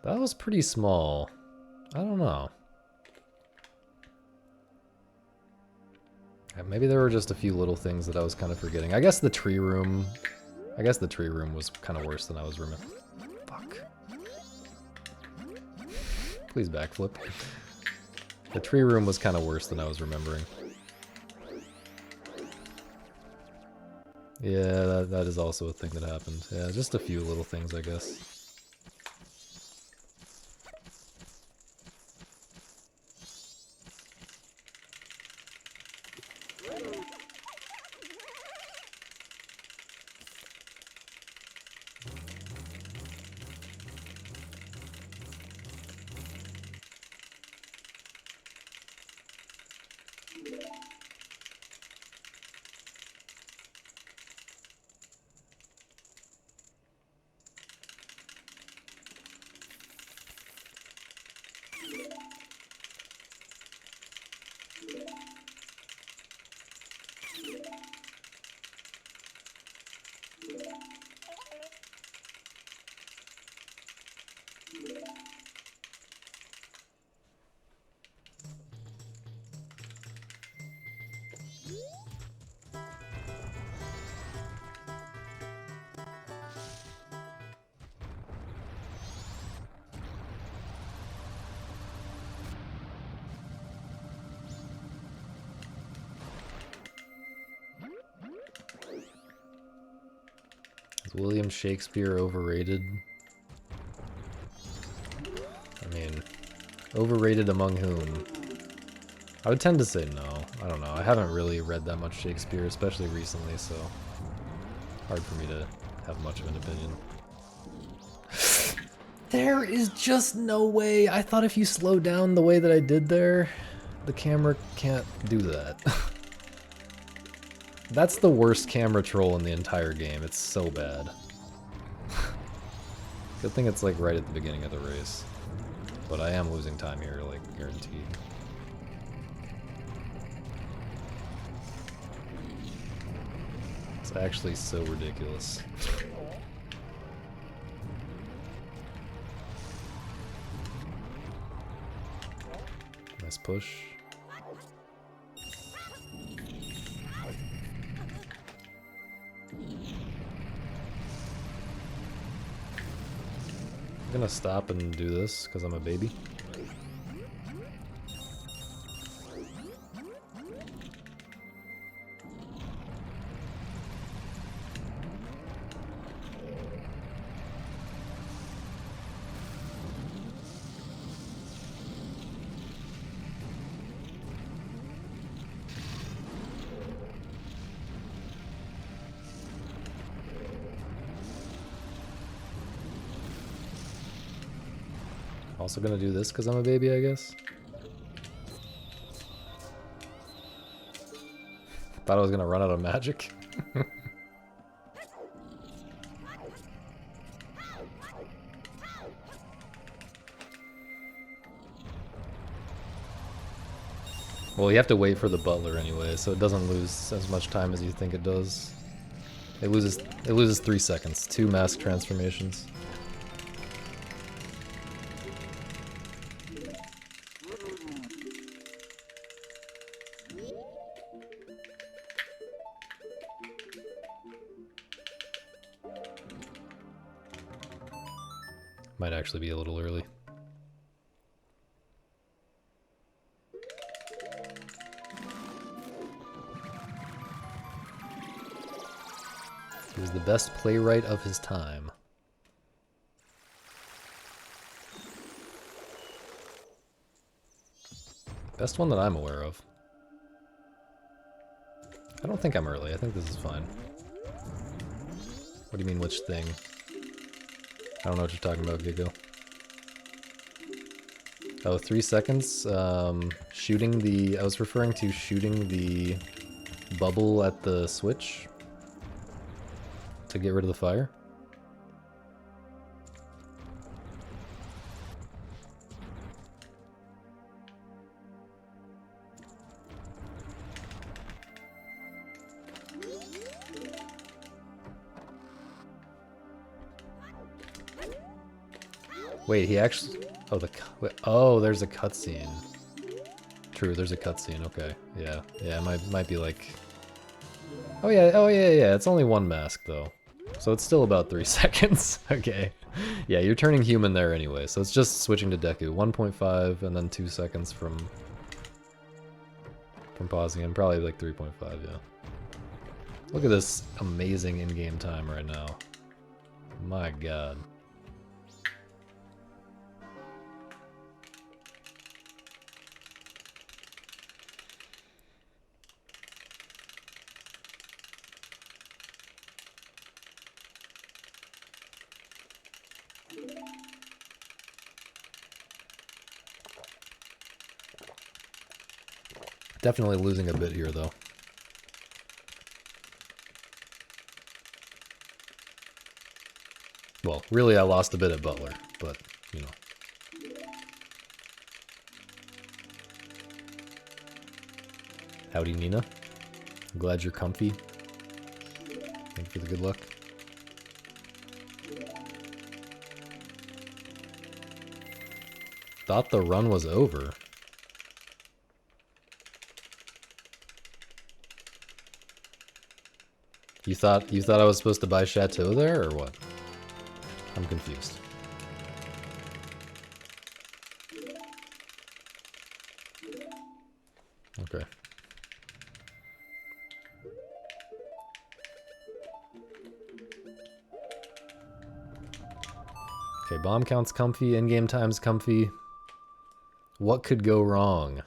That was pretty small. I don't know. Maybe there were just a few little things that I was kind of forgetting. I guess the tree room... I guess the tree room was kind of worse than I was remembering. Fuck. Please backflip. The tree room was kind of worse than I was remembering. Yeah, that is also a thing that happened. Yeah, just a few little things, I guess. Is William Shakespeare overrated? I mean, overrated among whom? I would tend to say no. I don't know. I haven't really read that much Shakespeare, especially recently, so hard for me to have much of an opinion. There is just no way. I thought if you slow down the way that I did there, the camera can't do that. That's the worst camera troll in the entire game. It's so bad. Good thing it's like right at the beginning of the race. But I am losing time here, like guaranteed. It's actually so ridiculous. Nice push. I'm gonna stop and do this because I'm a baby. Also gonna do this because I'm a baby, I guess. Thought I was gonna run out of magic. Well, you have to wait for the butler anyway, so it doesn't lose as much time as you think it does. It loses 3 seconds. 2 mask transformations. Might actually be a little early. He was the best playwright of his time. Best one that I'm aware of. I don't think I'm early. I think this is fine. What do you mean, which thing? I don't know what you're talking about, Gigo. Oh, 3 seconds. Shooting the... I was referring to shooting the bubble at the switch to get rid of the fire. Wait, he actually... Oh, there's a cutscene. True, there's a cutscene. Okay, yeah. Yeah, it might be like... Oh yeah, it's only 1 mask, though. So it's still about 3 seconds. Okay. Yeah, you're turning human there anyway, so it's just switching to Deku. 1.5 and then 2 seconds from pausing him. Probably like 3.5, yeah. Look at this amazing in-game time right now. My god. Definitely losing a bit here, though. Well, really, I lost a bit at Butler, but, you know. Howdy, Nina. I'm glad you're comfy. Thank you for the good luck. Thought the run was over. You thought I was supposed to buy Chateau there, or what? I'm confused. Okay. Okay, bomb count's comfy, in-game time's comfy. What could go wrong?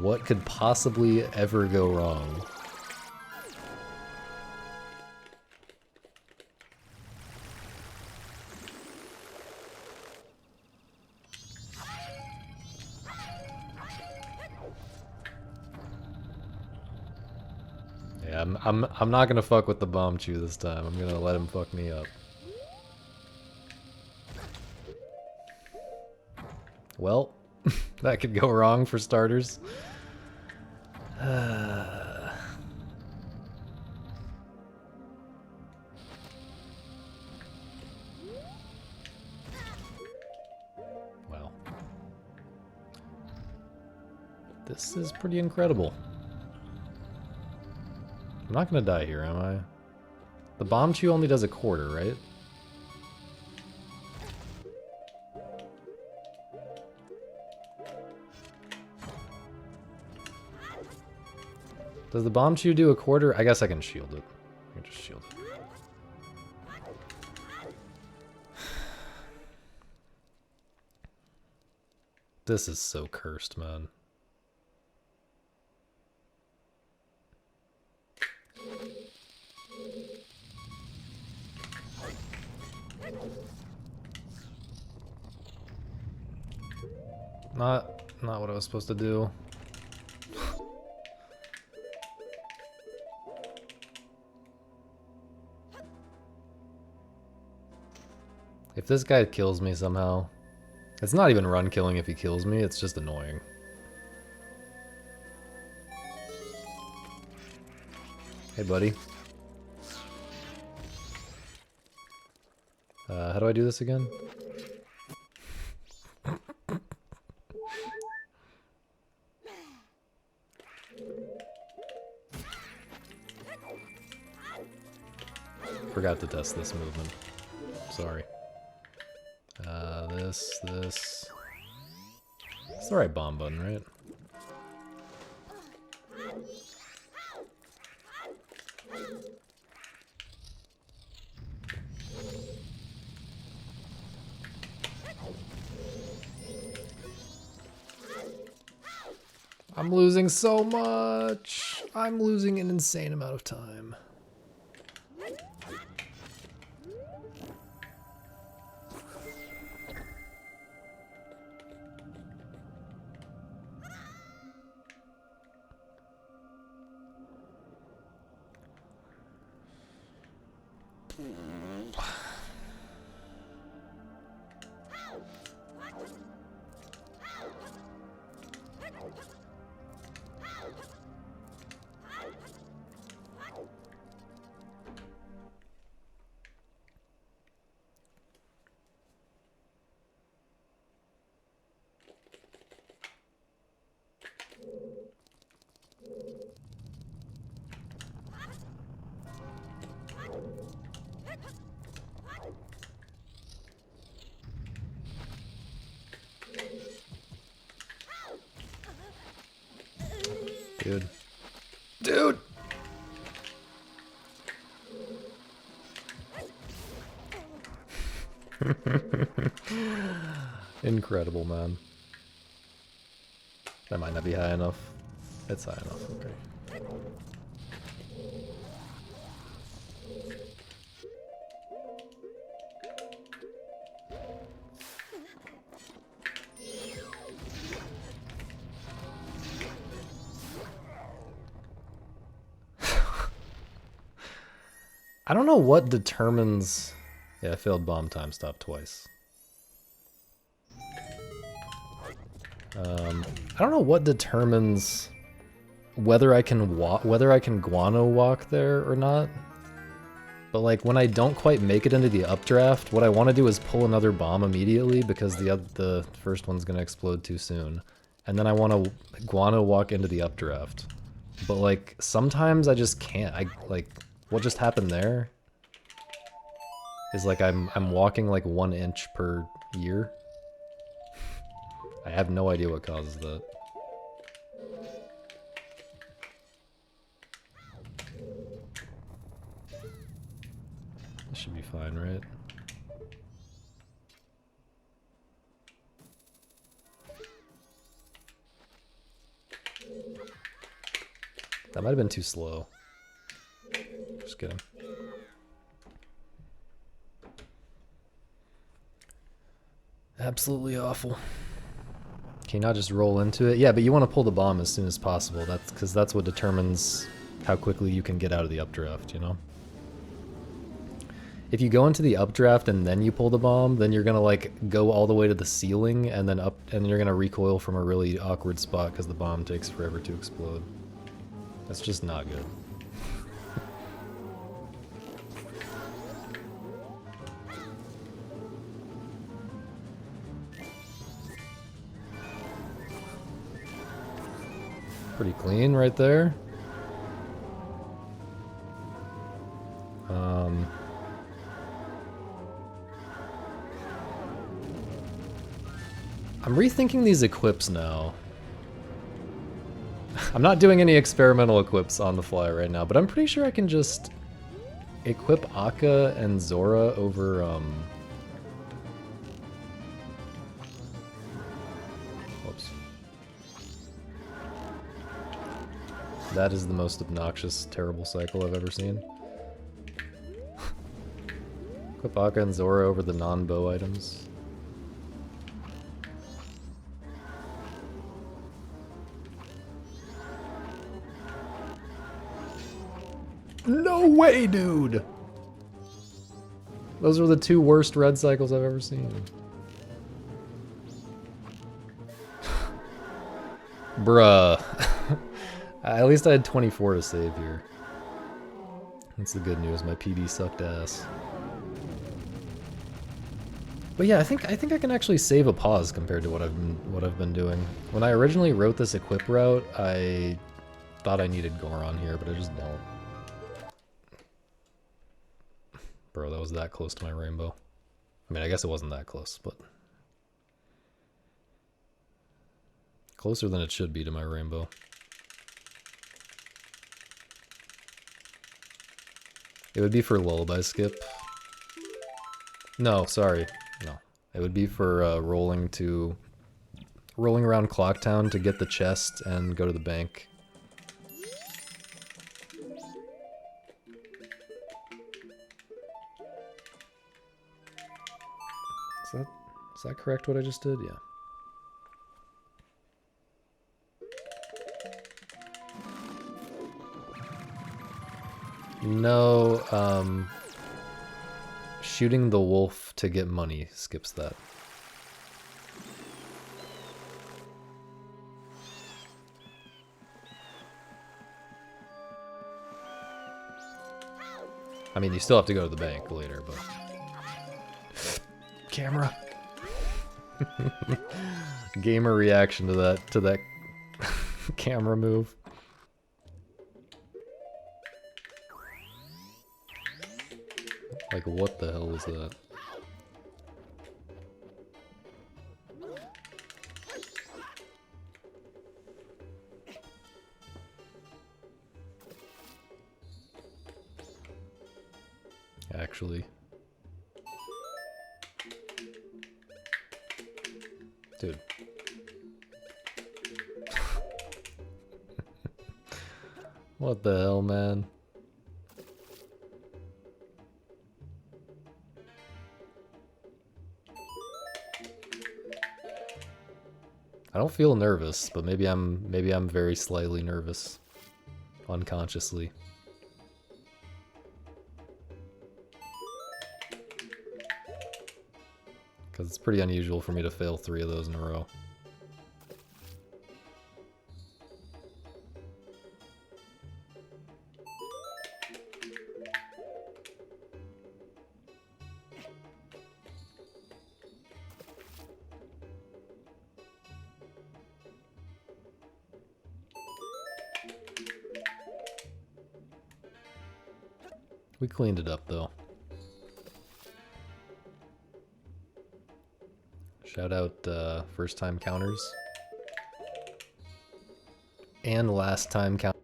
What could possibly ever go wrong? Yeah, I'm not gonna fuck with the bomb chew this time. I'm gonna let him fuck me up. Well, that could go wrong for starters. Wow. This is pretty incredible. I'm not gonna die here, am I? The bomb chew only does a quarter, right? Does the bomb chew do a quarter? I guess I can shield it. I can just shield it. This is so cursed, man. Not what I was supposed to do. If this guy kills me somehow, it's not even run killing if he kills me, it's just annoying. Hey, buddy. How do I do this again? Forgot to test this movement. Sorry. This. It's the right bomb button, right? I'm losing so much. I'm losing an insane amount of time. Dude! Incredible, man. That might not be high enough. It's high enough, okay. I don't know what determines... Yeah, I failed bomb time stop twice. I don't know what determines whether I can guano walk there or not. But like when I don't quite make it into the updraft, what I want to do is pull another bomb immediately because the first one's gonna explode too soon. And then I want to guano walk into the updraft. But like sometimes I just can't. What just happened there is like I'm walking like 1 inch per year. I have no idea what causes that. This should be fine. fine, right? That might have been too slow. Just kidding. Absolutely awful. Can you not just roll into it? Yeah, but you want to pull the bomb as soon as possible. That's because that's what determines how quickly you can get out of the updraft, you know? If you go into the updraft and then you pull the bomb, then you're gonna like go all the way to the ceiling and then up, and you're gonna recoil from a really awkward spot because the bomb takes forever to explode. That's just not good. Pretty clean right there. I'm rethinking these equips now. I'm not doing any experimental equips on the fly right now, but I'm pretty sure I can just equip Akka and Zora over, whoops. That is the most obnoxious, terrible cycle I've ever seen. Equip Akka and Zora over the non-bow items. No way, dude! Those are the two worst red cycles I've ever seen. Bruh. At least I had 24 to save here. That's the good news. My PD sucked ass. But yeah, I think I can actually save a pause compared to what I've been doing. When I originally wrote this equip route, I thought I needed Goron here, but I just don't. Bro, that was that close to my rainbow. I mean, I guess it wasn't that close, but closer than it should be to my rainbow. It would be for lullaby skip. No, sorry. No. It would be for rolling around Clocktown to get the chest and go to the bank. Is that correct what I just did? Yeah. No, shooting the wolf to get money skips that. I mean, you still have to go to the bank later, but... Camera. Gamer reaction to that camera move. Like, what the hell was that? Actually. Dude. What the hell, man? I don't feel nervous, but maybe I'm very slightly nervous. Unconsciously. Because it's pretty unusual for me to fail 3 of those in a row. We cleaned it up, though. Shout out first time counters. And last time count.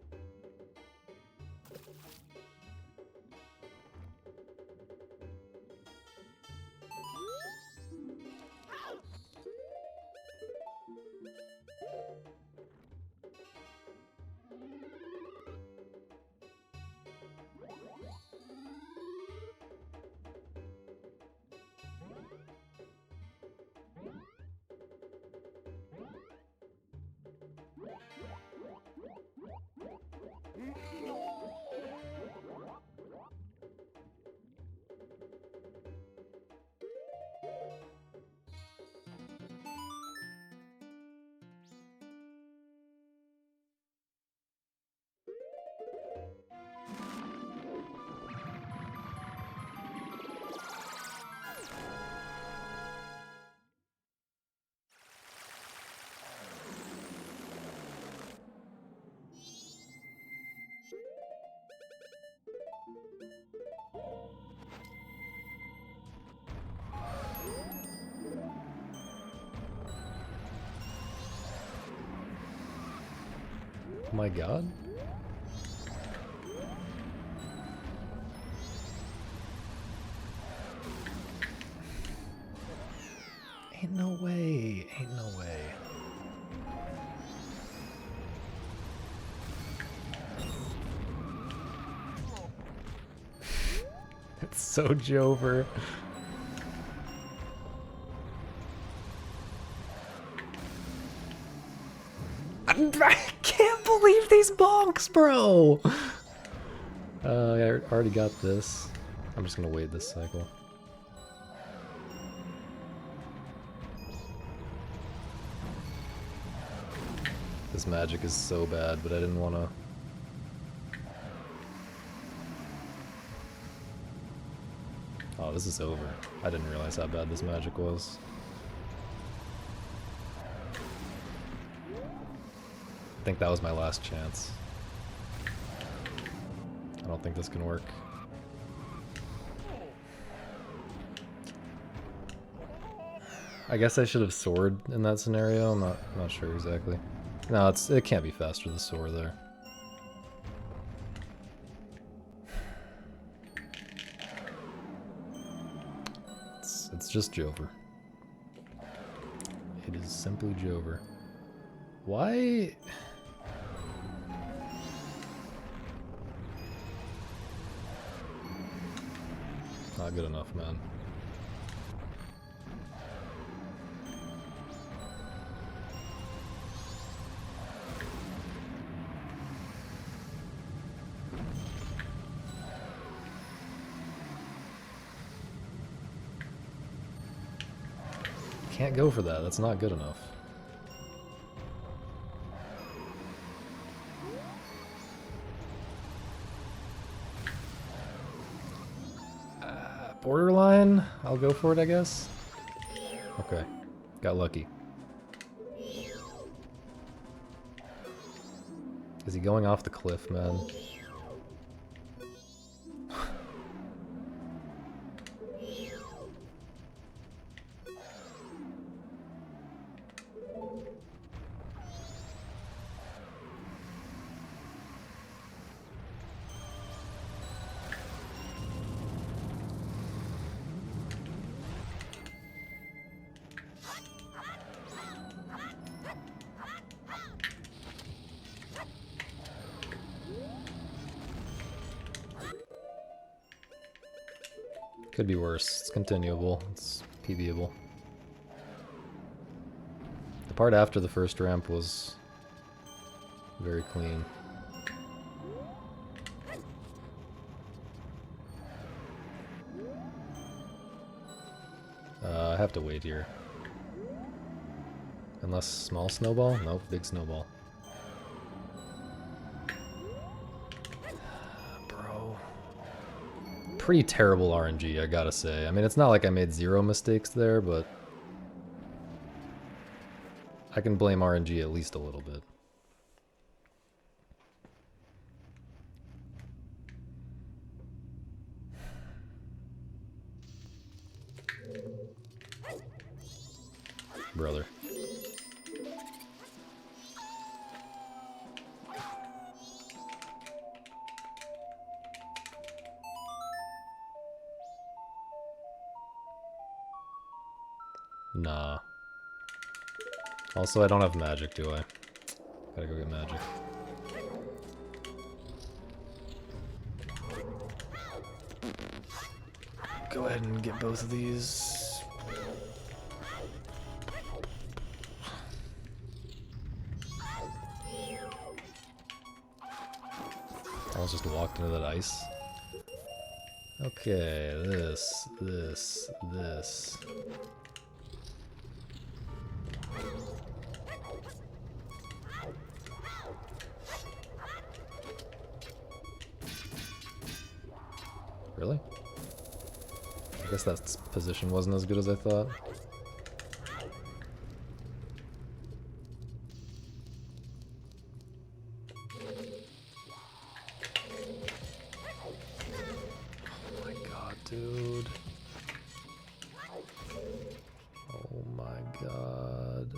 Oh my god. Ain't no way. Ain't no way. It's so Jover. I can't believe these bonks, bro! I already got this. I'm just gonna wait this cycle. This magic is so bad, but I didn't want to... Oh, this is over. I didn't realize how bad this magic was. I think that was my last chance. I don't think this can work. I guess I should have soared in that scenario. I'm not sure exactly. No, it can't be faster to soar there. It's just Jover. It is simply Jover. Why? Not good enough, man. Can't go for that. That's not good enough. Borderline? I'll go for it, I guess. Okay. Got lucky. Is he going off the cliff, man? Could be worse. It's continuable. It's PBable. The part after the first ramp was very clean. I have to wait here. Unless small snowball? Nope, big snowball. Pretty terrible RNG, I gotta say. I mean, it's not like I made zero mistakes there, but I can blame RNG at least a little bit. Brother. Nah. Also, I don't have magic, do I? Gotta go get magic. Go ahead and get both of these. I almost just walked into that ice. Okay, this. Really? I guess that position wasn't as good as I thought. Oh my god, dude. Oh my god.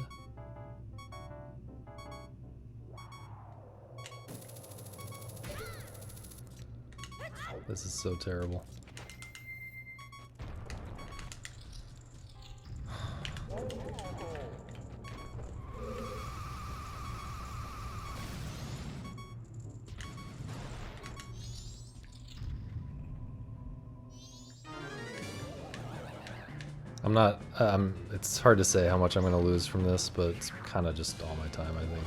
This is so terrible. I'm not, it's hard to say how much I'm going to lose from this, but it's kind of just all my time, I think.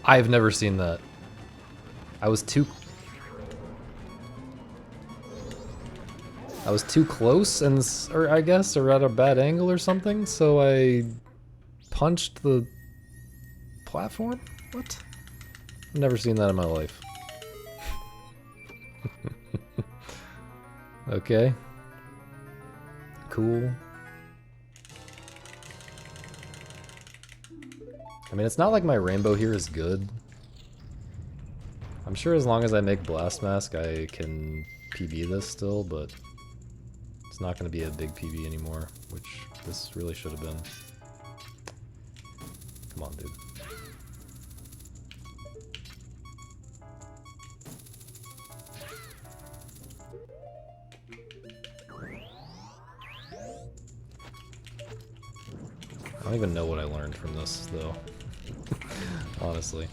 I've never seen that. I was too close and, or I guess, or at a bad angle or something, so I punched the platform? What? I've never seen that in my life. Okay. Cool. I mean, it's not like my rainbow here is good. I'm sure as long as I make Blast Mask, I can PB this still, but it's not going to be a big PB anymore, which this really should have been. Come on, dude. I don't even know what I learned from this, though. Honestly.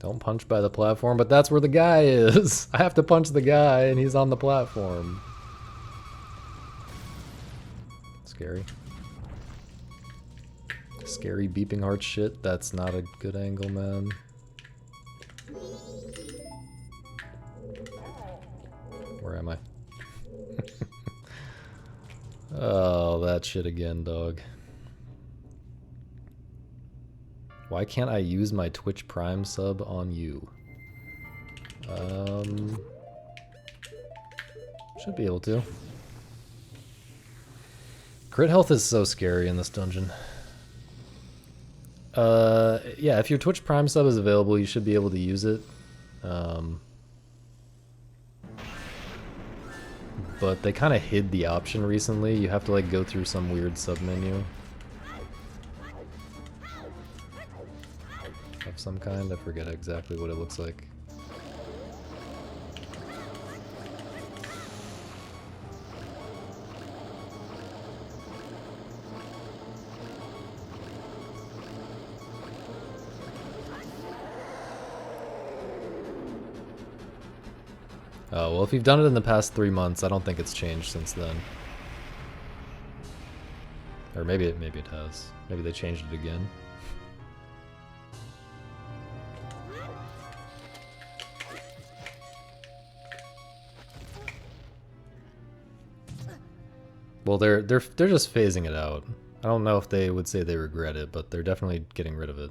Don't punch by the platform, but that's where the guy is. I have to punch the guy, and he's on the platform. Scary. Scary beeping heart shit. That's not a good angle, man. Where am I? Oh, that shit again, dog. Why can't I use my Twitch Prime sub on you? Should be able to. Crit health is so scary in this dungeon. Yeah, if your Twitch Prime sub is available, you should be able to use it. But they kind of hid the option recently. You have to like go through some weird sub-menu of some kind. I forget exactly what it looks like. Oh, well, if you've done it in the past 3 months, I don't think it's changed since then. Or maybe it has. Maybe they changed it again. Well, they're just phasing it out. I don't know if they would say they regret it, but they're definitely getting rid of it.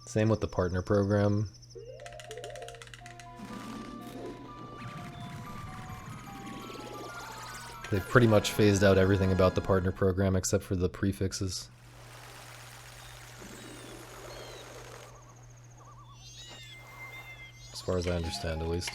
Same with the partner program. They've pretty much phased out everything about the partner program except for the prefixes. As far as I understand, at least.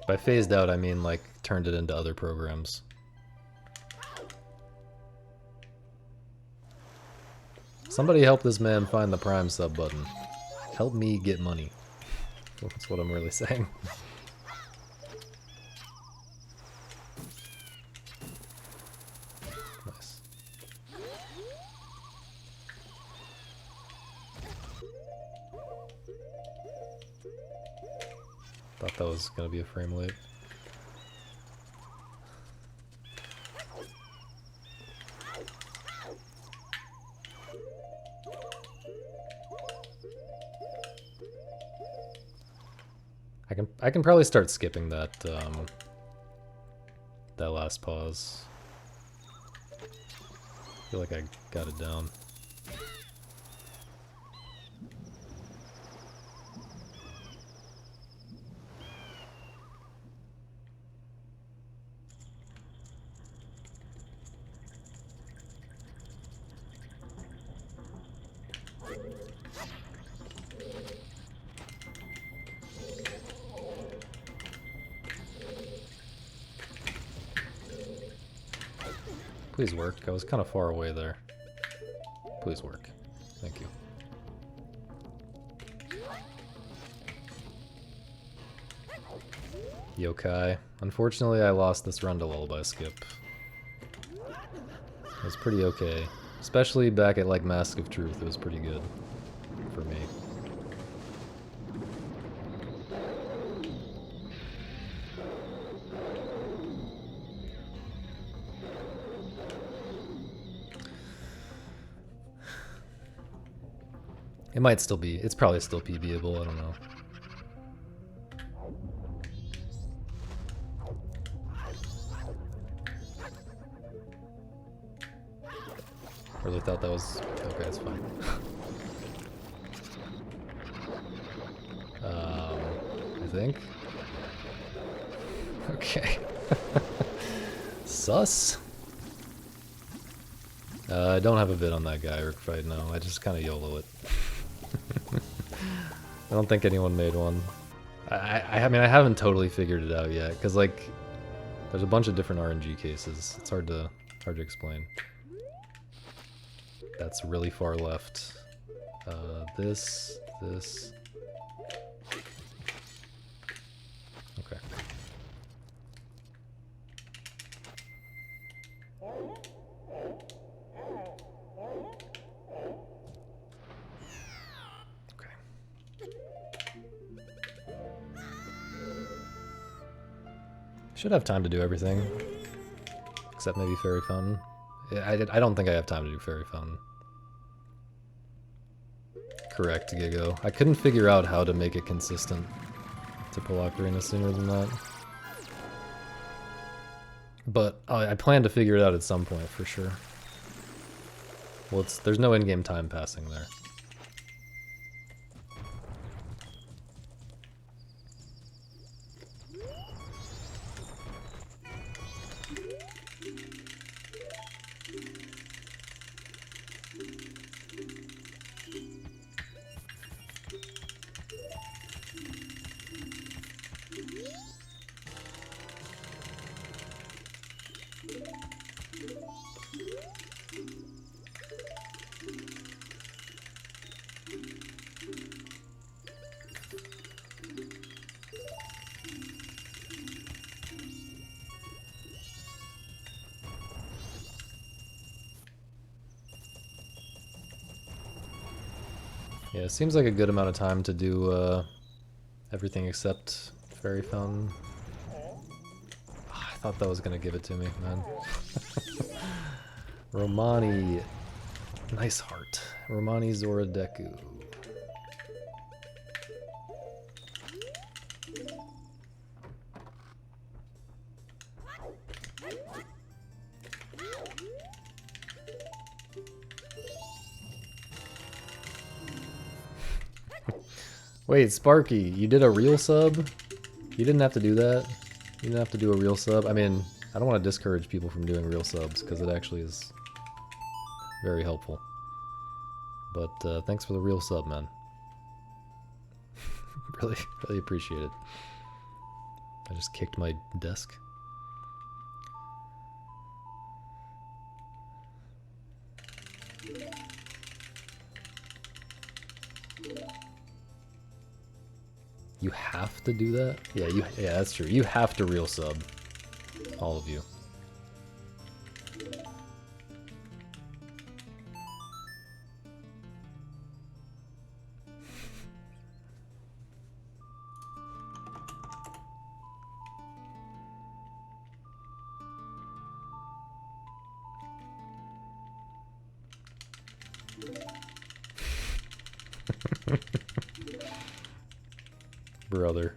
By phased out, I mean like turned it into other programs. Somebody help this man find the Prime sub button. Help me get money. That's what I'm really saying. Thought that was gonna be a frame late. I can probably start skipping that that last pause. I feel like I got it down. Please work. I was kind of far away there. Please work. Thank you. Yokai. Unfortunately, I lost this run to Lullaby Skip. It was pretty okay. Especially back at like Mask of Truth, it was pretty good for me. It might still be. It's probably still PBable, I don't know. Really thought that was... Okay, it's fine. I think. Okay. Sus? I don't have a vid on that guy right now. I just kind of YOLO it. I don't think anyone made one. I mean, I haven't totally figured it out yet, because, like, there's a bunch of different RNG cases. It's hard to explain. That's really far left. This. Okay. Should have time to do everything. Except maybe Fairy Fountain. I don't think I have time to do Fairy Fountain. Correct, Gigo. I couldn't figure out how to make it consistent to pull Ocarina sooner than that. But I plan to figure it out at some point, for sure. Well, there's no in-game time passing there. Yeah, it seems like a good amount of time to do everything except Fairy Fountain. Oh, I thought that was gonna give it to me, man. Romani. Nice heart. Romani Zoradeku. Wait, Sparky, you did a real sub? You didn't have to do that. You didn't have to do a real sub. I mean, I don't want to discourage people from doing real subs, because it actually is very helpful. But thanks for the real sub, man. really appreciate it. I just kicked my desk. You have to do that? Yeah, yeah, that's true. You have to real sub. All of you. Brother.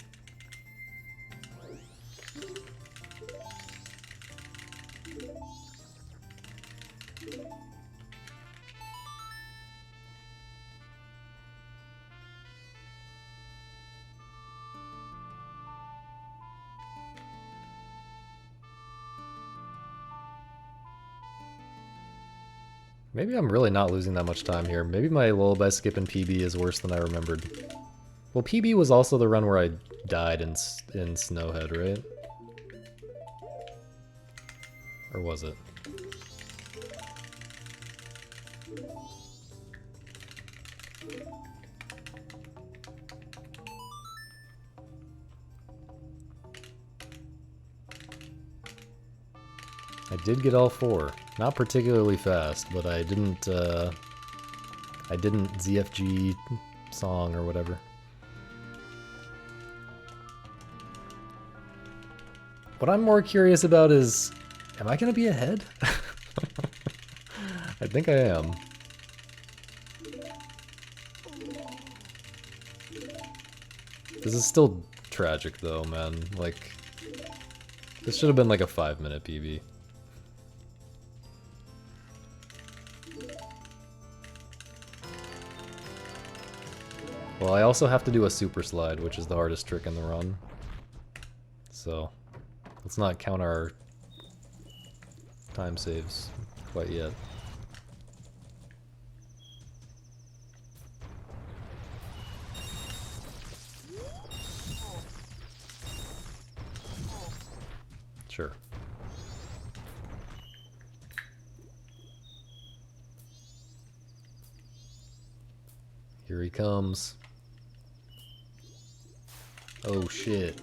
Maybe I'm really not losing that much time here. Maybe my lullaby skip in PB is worse than I remembered. Well, PB was also the run where I died in Snowhead, right? Or was it? I did get all 4. Not particularly fast, but I didn't ZFG song or whatever. What I'm more curious about is, am I gonna be ahead? I think I am. This is still tragic though, man. Like, this should have been like a 5-minute PB. Well, I also have to do a super slide, which is the hardest trick in the run. So, let's not count our time saves quite yet. Sure. Here he comes. Oh shit.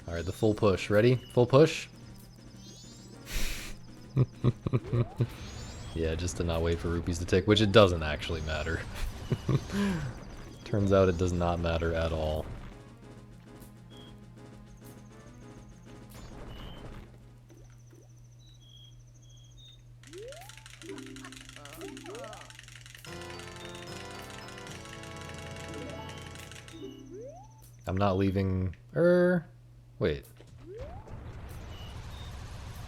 Alright, the full push. Ready? Full push? Yeah, just to not wait for rupees to tick, which it doesn't actually matter. Turns out it does not matter at all. I'm not leaving. Wait.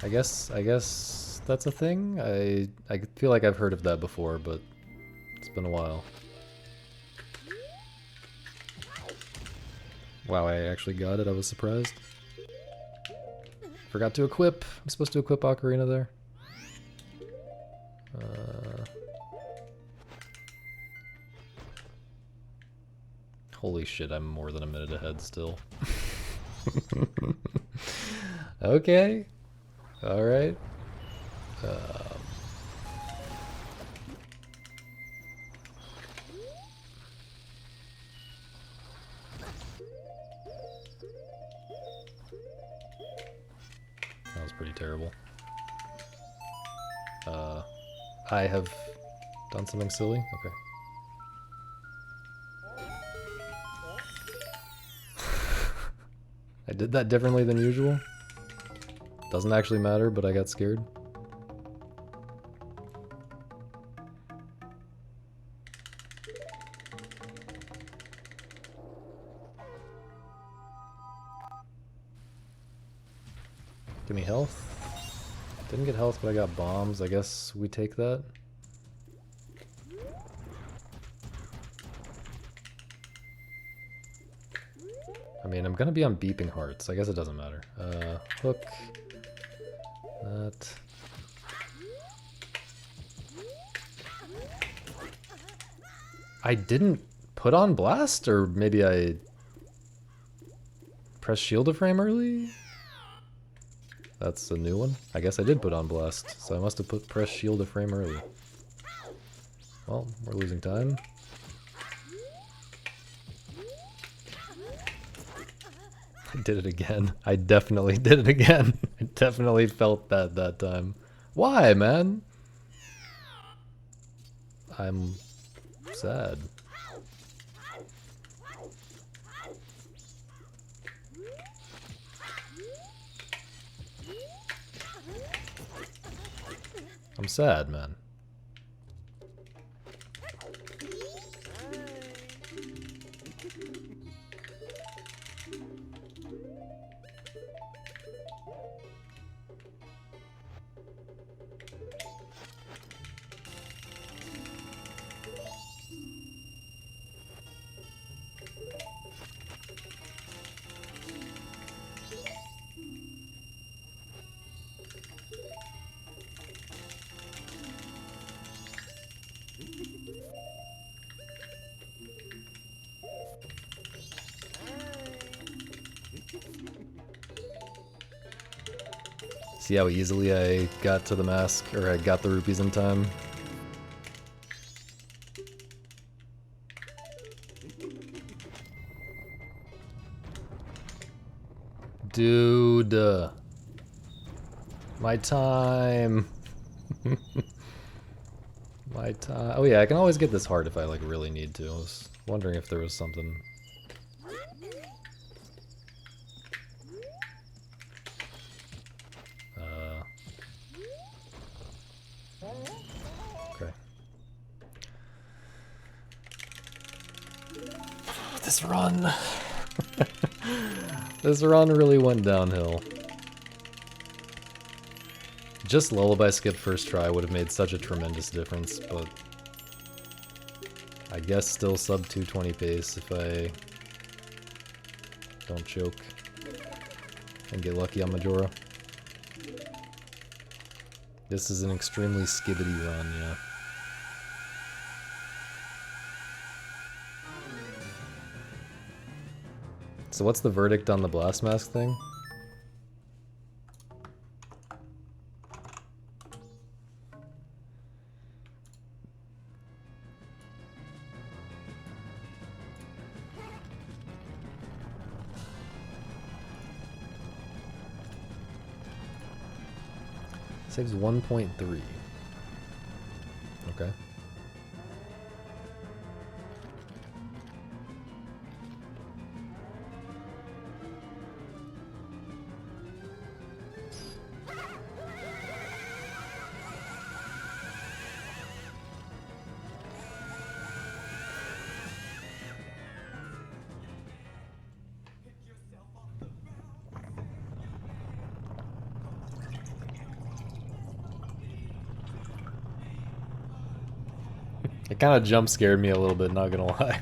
I guess that's a thing. I feel like I've heard of that before, but it's been a while. Wow, I actually got it. I was surprised. Forgot to equip. I'm supposed to equip Ocarina there. Holy shit, I'm more than a minute ahead still. Okay. Alright. That was pretty terrible. I have done something silly? Okay. I did that differently than usual. Doesn't actually matter, but I got scared. Give me health. Didn't get health, but I got bombs. I guess we take that. I mean, I'm gonna be on beeping hearts. I guess it doesn't matter. Hook. That. I didn't put on blast, or maybe I pressed shield to frame early? That's a new one. I guess I did put on blast, so I must have pressed shield to frame early. Well, we're losing time. I did it again. I definitely did it again. I definitely felt that time. Why, man? I'm sad. I'm sad, man. See how easily I got to the mask, or I got the rupees in time? Dude. My time. My time. Oh yeah, I can always get this heart if I like really need to. I was wondering if there was something. Okay. This run. This run really went downhill. Just Lullaby skip first try would have made such a tremendous difference, but I guess still sub 220 pace if I don't choke and get lucky on Majora. This is an extremely skibbity run, yeah. So what's the verdict on the blast mask thing? Saves 1.3. Okay. It kind of jump scared me a little bit, not gonna lie.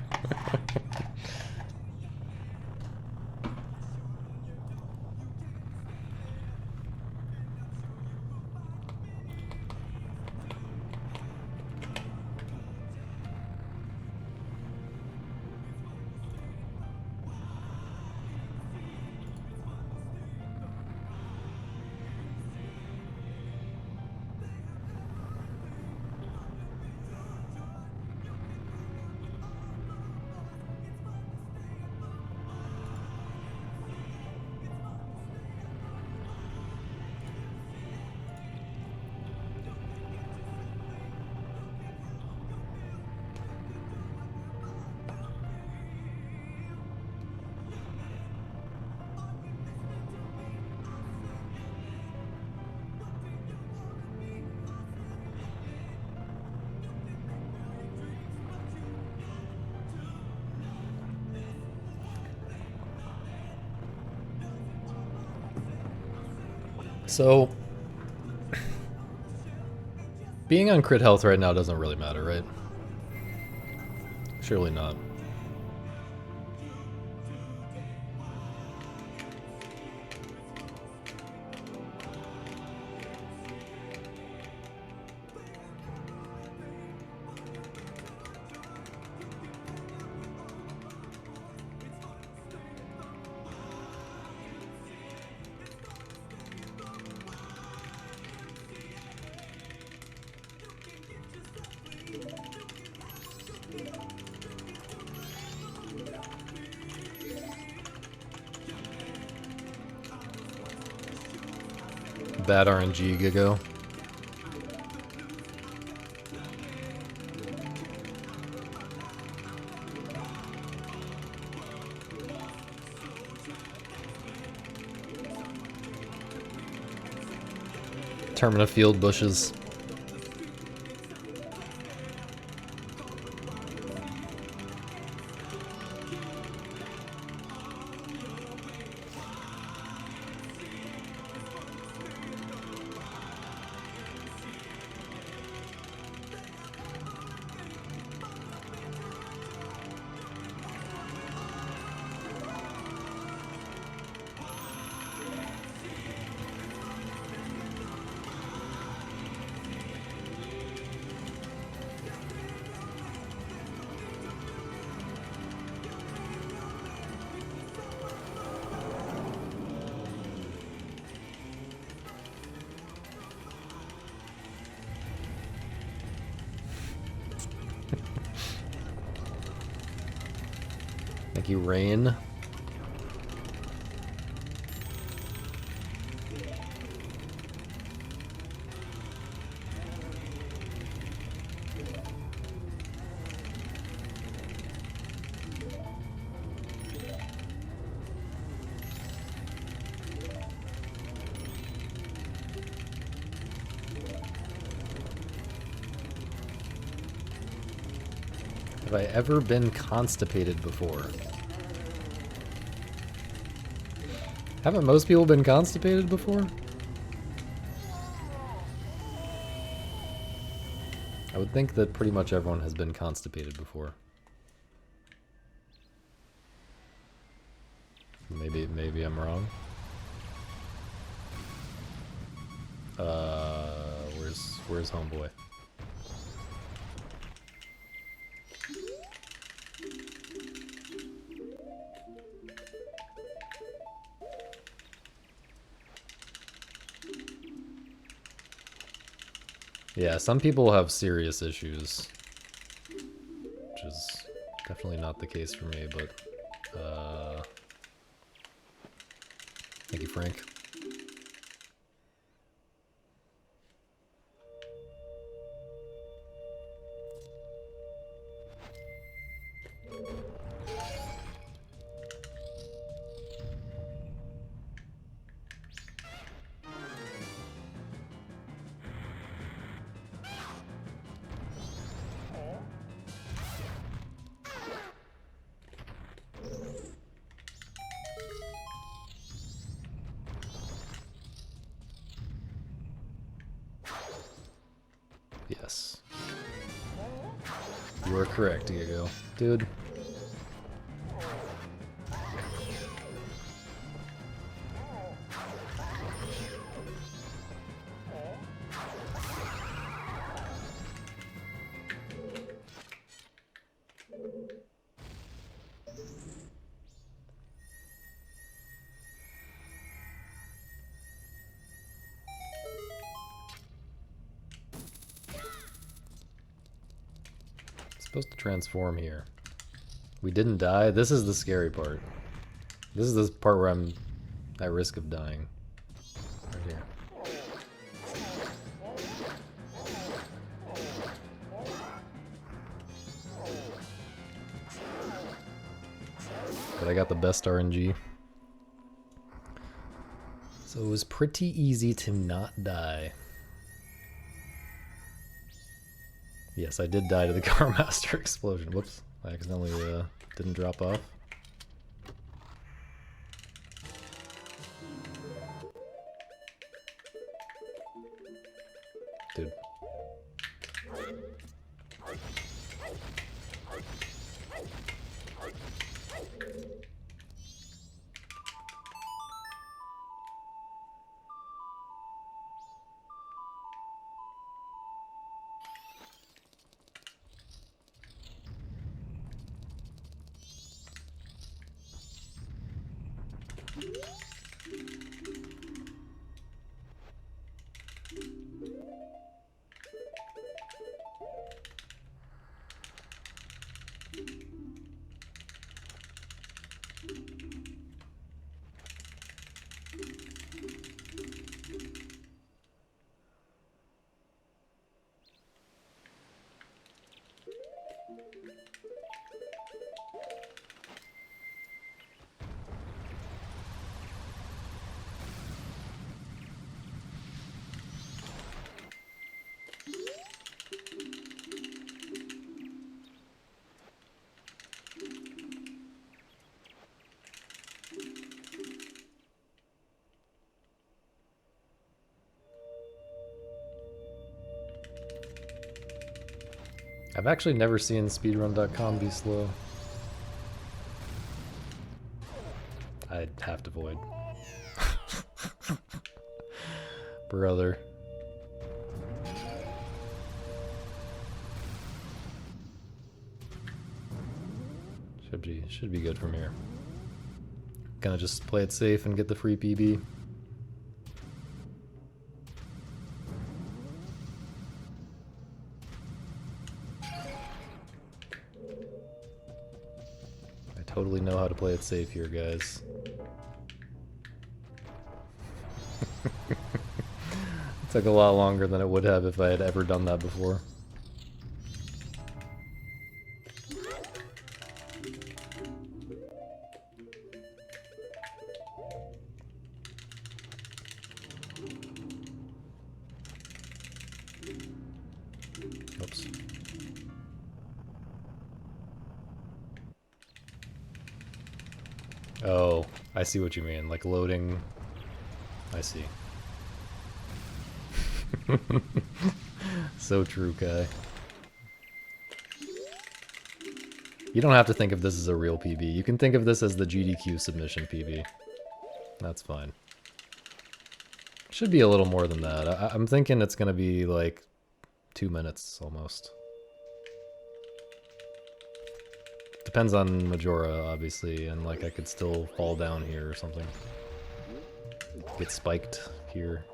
So, being on crit health right now doesn't really matter, right? Surely not. Bad RNG, Gigo. Termina field bushes. Thank you, Rain. Have I ever been constipated before? Haven't most people been constipated before? I would think that pretty much everyone has been constipated before. Maybe I'm wrong. Where's homeboy? Yeah, some people have serious issues, which is definitely not the case for me, but thank you, Frank. Yes. You are correct, Diego. Dude. Supposed to transform here. We didn't die. This is the scary part. This is the part where I'm at risk of dying. Right here. But I got the best RNG. So it was pretty easy to not die. Yes, I did die to the Car Master explosion. Whoops. I accidentally didn't drop off. Dude. I've actually never seen speedrun.com be slow. I'd have to void. Brother. Should be good from here. Gonna just play it safe and get the free PB. Totally know how to play it safe here, guys. It took a lot longer than it would have if I had ever done that before. Oops. Oh, I see what you mean. Like loading. I see. So true, Kai. You don't have to think of this as a real PB. You can think of this as the GDQ submission PB. That's fine. Should be a little more than that. I'm thinking it's gonna be like 2 minutes almost. Depends on Majora, obviously, and like I could still fall down here or something. Get spiked here.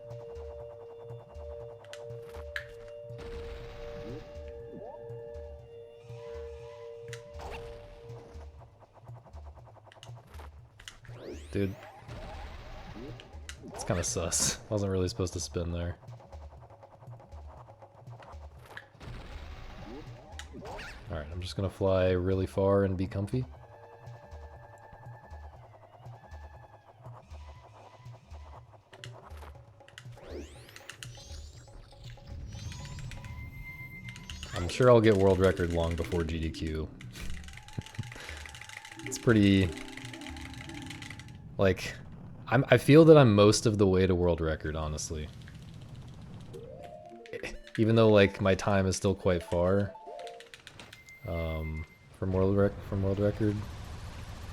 Dude. It's kind of sus. Wasn't really supposed to spin there. Alright, I'm just gonna fly really far and be comfy. I'm sure I'll get world record long before GDQ. It's pretty... like... I feel that I'm most of the way to world record, honestly. Even though, like, my time is still quite far from world record.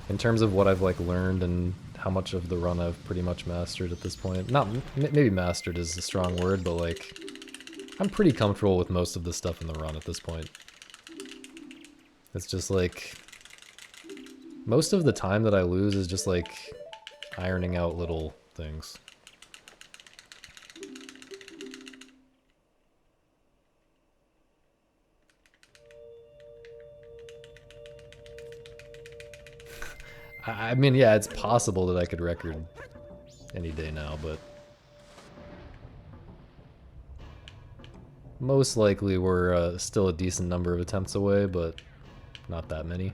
In terms of what I've, like, learned and how much of the run I've pretty much mastered at this point. Not, maybe mastered is a strong word, but, like, I'm pretty comfortable with most of the stuff in the run at this point. It's just, like, most of the time that I lose is just, like, ironing out little things. I mean, yeah, it's possible that I could record any day now, but most likely we're still a decent number of attempts away, but not that many,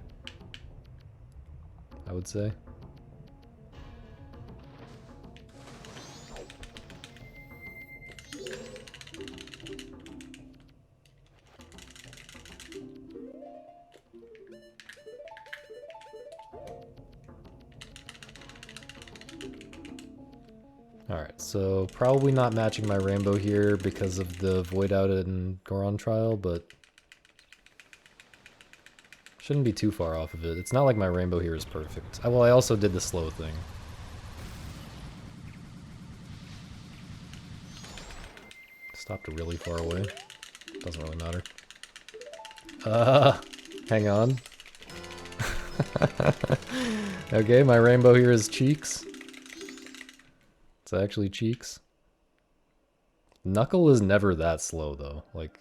I would say. Alright, so probably not matching my rainbow here because of the void out in Goron trial, but shouldn't be too far off of it. It's not like my rainbow here is perfect. Well, I also did the slow thing. Stopped really far away. Doesn't really matter. Hang on. Okay, my rainbow here is cheeks. It's actually cheeks. Knuckle is never that slow, though. Like,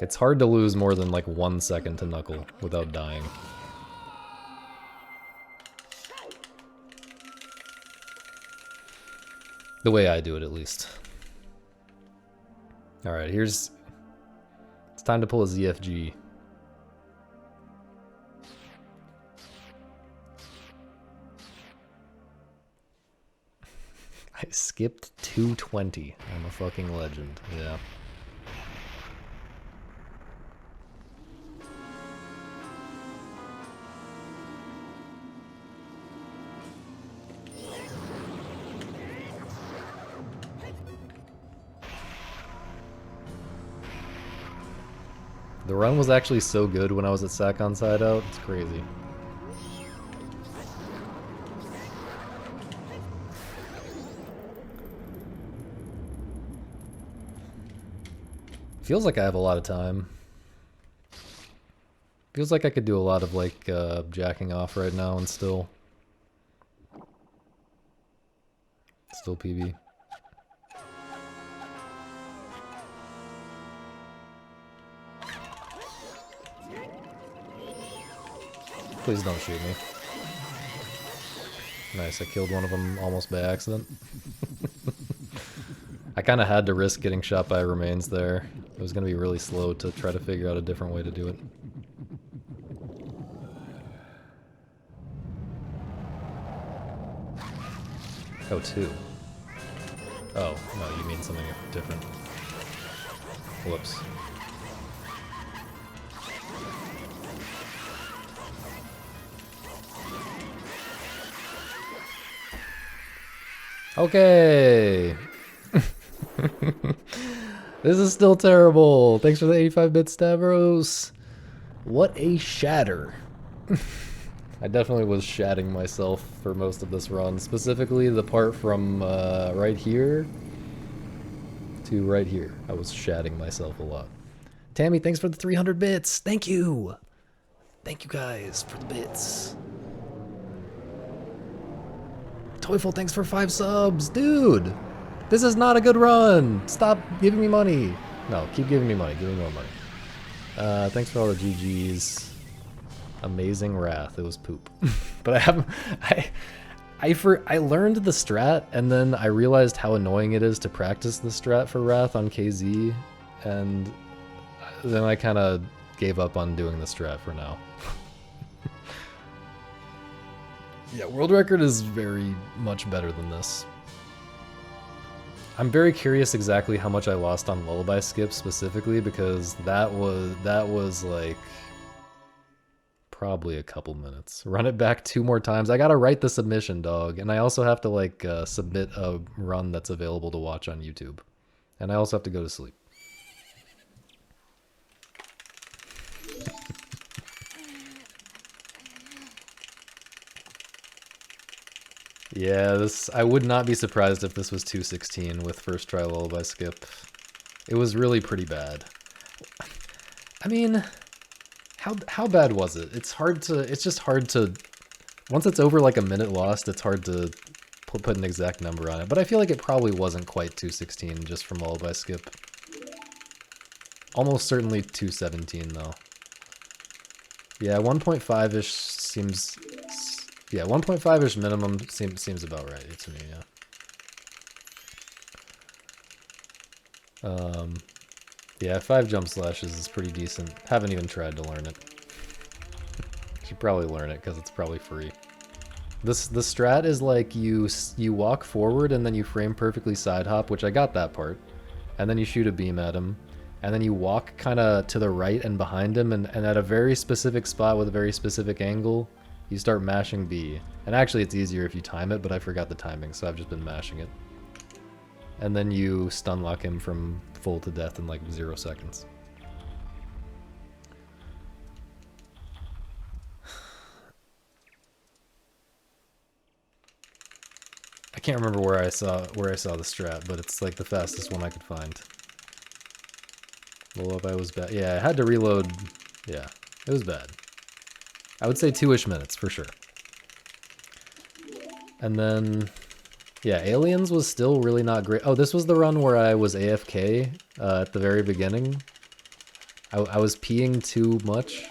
it's hard to lose more than, like, 1 second to Knuckle without dying. The way I do it, at least. Alright, here's... It's time to pull a ZFG. I skipped 220. I'm a fucking legend, yeah. The run was actually so good when I was at Sakon Side Out, it's crazy. Feels like I have a lot of time. Feels like I could do a lot of, like, jacking off right now and still PB. Please don't shoot me. Nice, I killed one of them almost by accident. I kind of had to risk getting shot by remains there. It was going to be really slow to try to figure out a different way to do it. Oh, two. Oh, no, you mean something different. Whoops. Okay! This is still terrible! Thanks for the 85-bit Stavros! What a shatter! I definitely was shatting myself for most of this run. Specifically the part from right here to right here. I was shatting myself a lot. Tammy, thanks for the 300 bits! Thank you! Thank you guys for the bits. Toyful, thanks for 5 subs! Dude! This is not a good run! Stop giving me money! No, keep giving me money. Give me more money. Thanks for all the GGs. Amazing Wrath. It was poop. But I learned the strat, and then I realized how annoying it is to practice the strat for Wrath on KZ, and then I kind of gave up on doing the strat for now. Yeah, world record is very much better than this. I'm very curious exactly how much I lost on Lullaby Skip specifically, because that was like probably a couple minutes. Run it back 2 more times. I gotta write the submission, dog, and I also have to like submit a run that's available to watch on YouTube, and I also have to go to sleep. Yeah, I would not be surprised if this was 216 with first try Lullaby Skip. It was really pretty bad. I mean, how bad was it? It's just hard to, once it's over like a minute lost, it's hard to put an exact number on it. But I feel like it probably wasn't quite 216 just from Lullaby Skip. Almost certainly 217 though. Yeah, 1.5-ish seems... Yeah, 1.5-ish minimum seems about right to me, yeah. Yeah, 5 jump slashes is pretty decent. Haven't even tried to learn it. Should probably learn it because it's probably free. The strat is like you walk forward and then you frame perfectly side hop, which I got that part, and then you shoot a beam at him, and then you walk kind of to the right and behind him, and at a very specific spot with a very specific angle, you start mashing B. And actually it's easier if you time it, but I forgot the timing, so I've just been mashing it. And then you stun lock him from full to death in like 0 seconds. I can't remember where I saw the strat, but it's like the fastest one I could find. Lullaby was bad. Yeah, I had to reload. Yeah, it was bad. I would say 2-ish minutes for sure. And then, yeah, Aliens was still really not great. Oh, this was the run where I was AFK at the very beginning. I was peeing too much,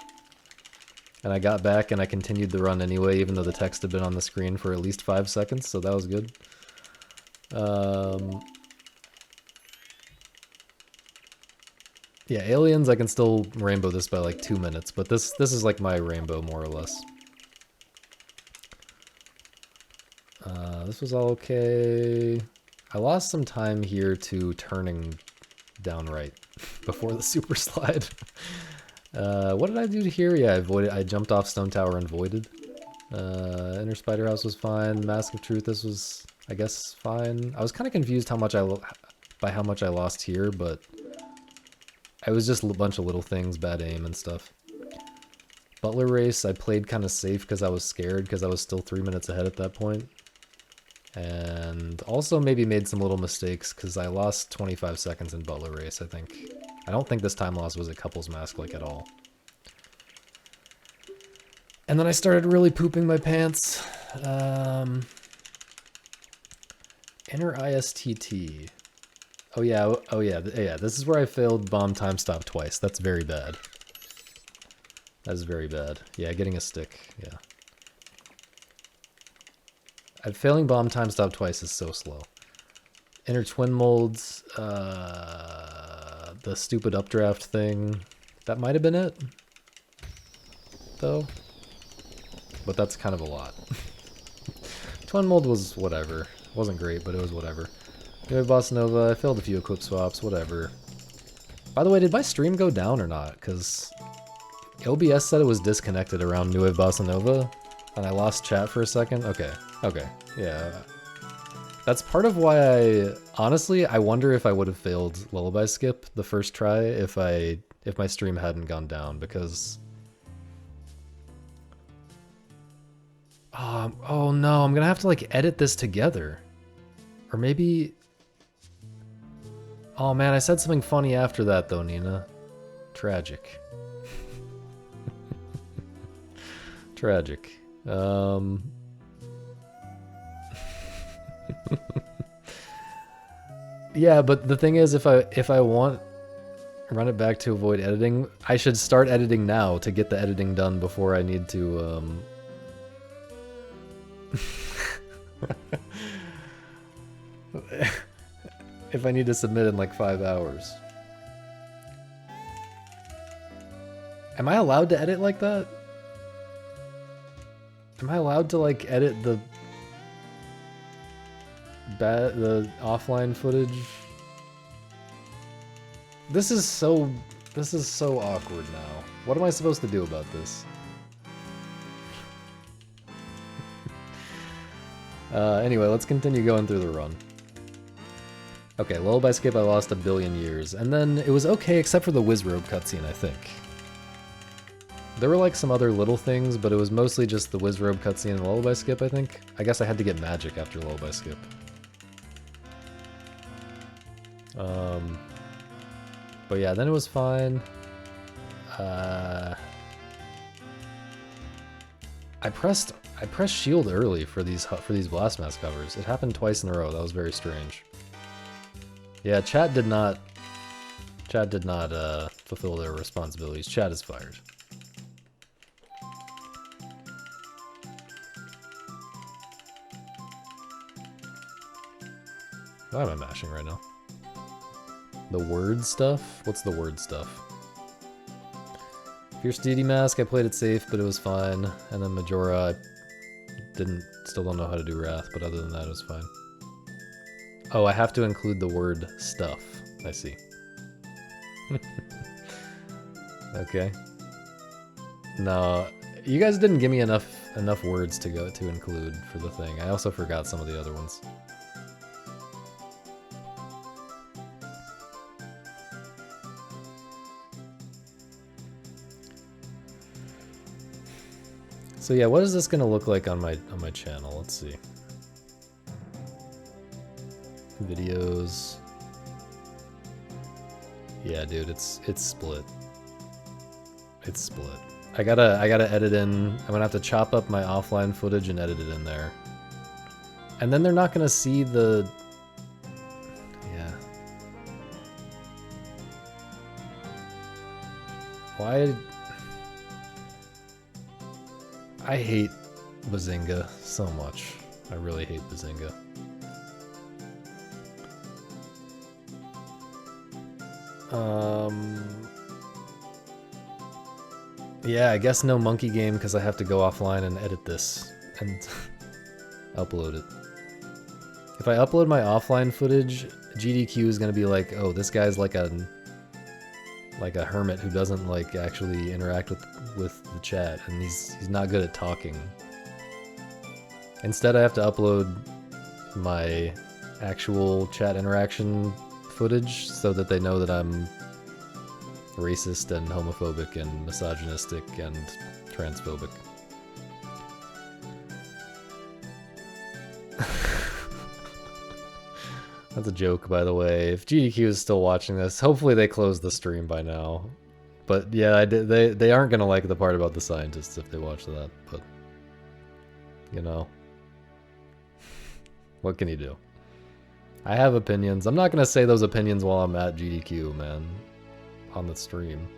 and I got back and I continued the run anyway, even though the text had been on the screen for at least 5 seconds, so that was good. Yeah, Aliens, I can still rainbow this by like 2 minutes, but this is like my rainbow more or less. This was all okay. I lost some time here to turning down right before the super slide. What did I do here? Yeah, I jumped off Stone Tower and voided. Inner Spider House was fine. Mask of Truth, this was, I guess, fine. I was kind of confused by how much I lost here, but it was just a bunch of little things, bad aim and stuff. Butler Race, I played kind of safe because I was scared because I was still 3 minutes ahead at that point. And also maybe made some little mistakes because I lost 25 seconds in Butler Race, I think. I don't think this time loss was a couples mask like at all. And then I started really pooping my pants. Inner ISTT. Oh yeah, yeah, this is where I failed bomb time stop twice. That's very bad. That is very bad. Yeah, getting a stick. Yeah. Failing bomb time stop twice is so slow. Inner twin molds, the stupid updraft thing. That might have been it, though. But that's kind of a lot. Twin mold was whatever. Wasn't great, but it was whatever. New Bossa Nova, I failed a few equip swaps, whatever. By the way, did my stream go down or not? Because OBS said it was disconnected around New Wave Bossa Nova, and I lost chat for a second. Okay, okay, yeah. That's part of why honestly, I wonder if I would have failed Lullaby Skip the first try if my stream hadn't gone down, because... oh no, I'm gonna have to like edit this together. Or maybe... Oh man, I said something funny after that though, Nina. Tragic. Tragic. Yeah, but the thing is, if I want run it back to avoid editing, I should start editing now to get the editing done before I need to if I need to submit in like 5 hours. Am I allowed to edit like that? Am I allowed to like edit the offline footage? This is so awkward now. What am I supposed to do about this? Anyway, let's continue going through the run. Okay, Lullaby Skip I lost a billion years, and then it was okay except for the Wizrobe cutscene, I think. There were like some other little things, but it was mostly just the Wizrobe cutscene and Lullaby Skip, I think. I guess I had to get magic after Lullaby Skip. But yeah, then it was fine. I pressed shield early for these Blast Mask covers. It happened twice in a row. That was very strange. Yeah, chat did not fulfill their responsibilities. Chat is fired. Why am I mashing right now? The word stuff? What's the word stuff? Fierce Deity Mask, I played it safe, but it was fine. And then Majora, I still don't know how to do Wrath, but other than that, it was fine. Oh, I have to include the word stuff. I see. Okay. No, you guys didn't give me enough words to include for the thing. I also forgot some of the other ones. So yeah, what is this gonna look like on my channel? Let's see. Videos. Yeah, dude, it's split. It's split. I gotta edit in. I'm gonna have to chop up my offline footage and edit it in there. And then they're not gonna see the... Yeah. Why... I hate Bazinga so much. I really hate Bazinga. Yeah, I guess no monkey game because I have to go offline and edit this and upload it. If I upload my offline footage, GDQ is gonna be like, oh, this guy's like a hermit who doesn't like actually interact with the chat, and he's not good at talking. Instead, I have to upload my actual chat interaction footage so that they know that I'm racist and homophobic and misogynistic and transphobic. That's a joke, by the way. If GDQ is still watching this, hopefully they closed the stream by now. But yeah, they aren't gonna like the part about the scientists if they watch that, but... You know. What can you do? I have opinions. I'm not gonna say those opinions while I'm at GDQ, man. On the stream.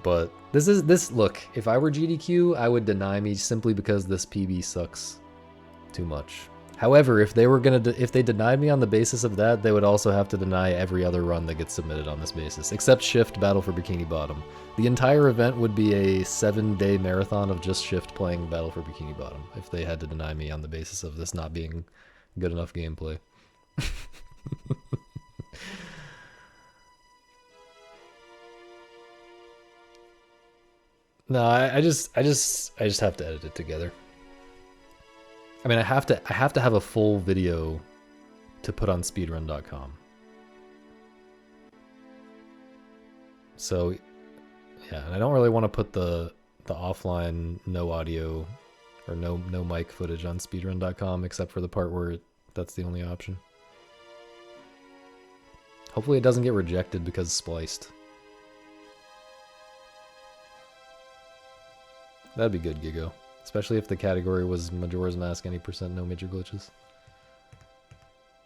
But this look, if I were GDQ, I would deny me simply because this PB sucks too much. However, if they were if they denied me on the basis of that, they would also have to deny every other run that gets submitted on this basis, except Shift Battle for Bikini Bottom. The entire event would be a 7-day marathon of just Shift playing Battle for Bikini Bottom if they had to deny me on the basis of this not being good enough gameplay. No, I just have to edit it together. I mean, I have to have a full video to put on speedrun.com. So, yeah, and I don't really want to put the offline no audio or no mic footage on speedrun.com except for the part where that's the only option. Hopefully it doesn't get rejected because spliced. That'd be good, Gigo. Especially if the category was Majora's Mask any percent no major glitches.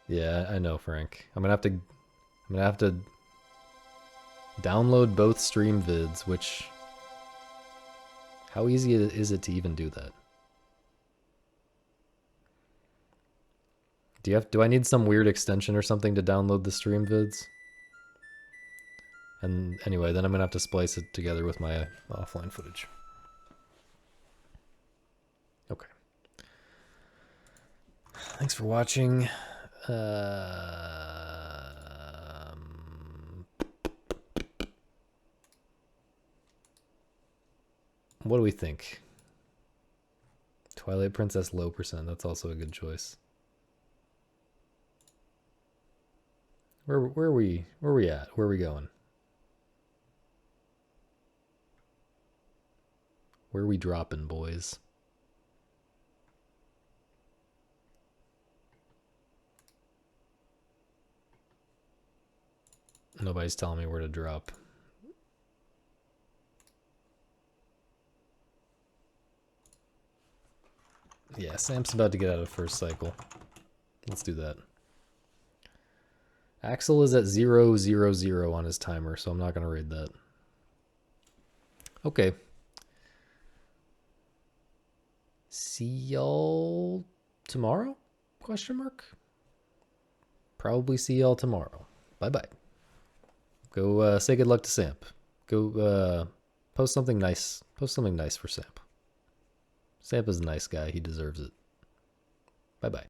Yeah, I know, Frank. I'm gonna have to download both stream vids, which how easy is it to even do that? Do I need some weird extension or something to download the stream vids? And anyway, then I'm gonna have to splice it together with my offline footage. Okay. Thanks for watching. What do we think? Twilight Princess low percent. That's also a good choice. Where are we at? Where are we going? Where are we dropping, boys? Nobody's telling me where to drop. Yeah, Sam's about to get out of first cycle. Let's do that. Axel is at 0-0-0 on his timer, so I'm not going to raid that. Okay. See y'all tomorrow? Question mark? Probably see y'all tomorrow. Bye-bye. Go say good luck to Samp. Go post something nice. Post something nice for Samp. Samp is a nice guy. He deserves it. Bye-bye.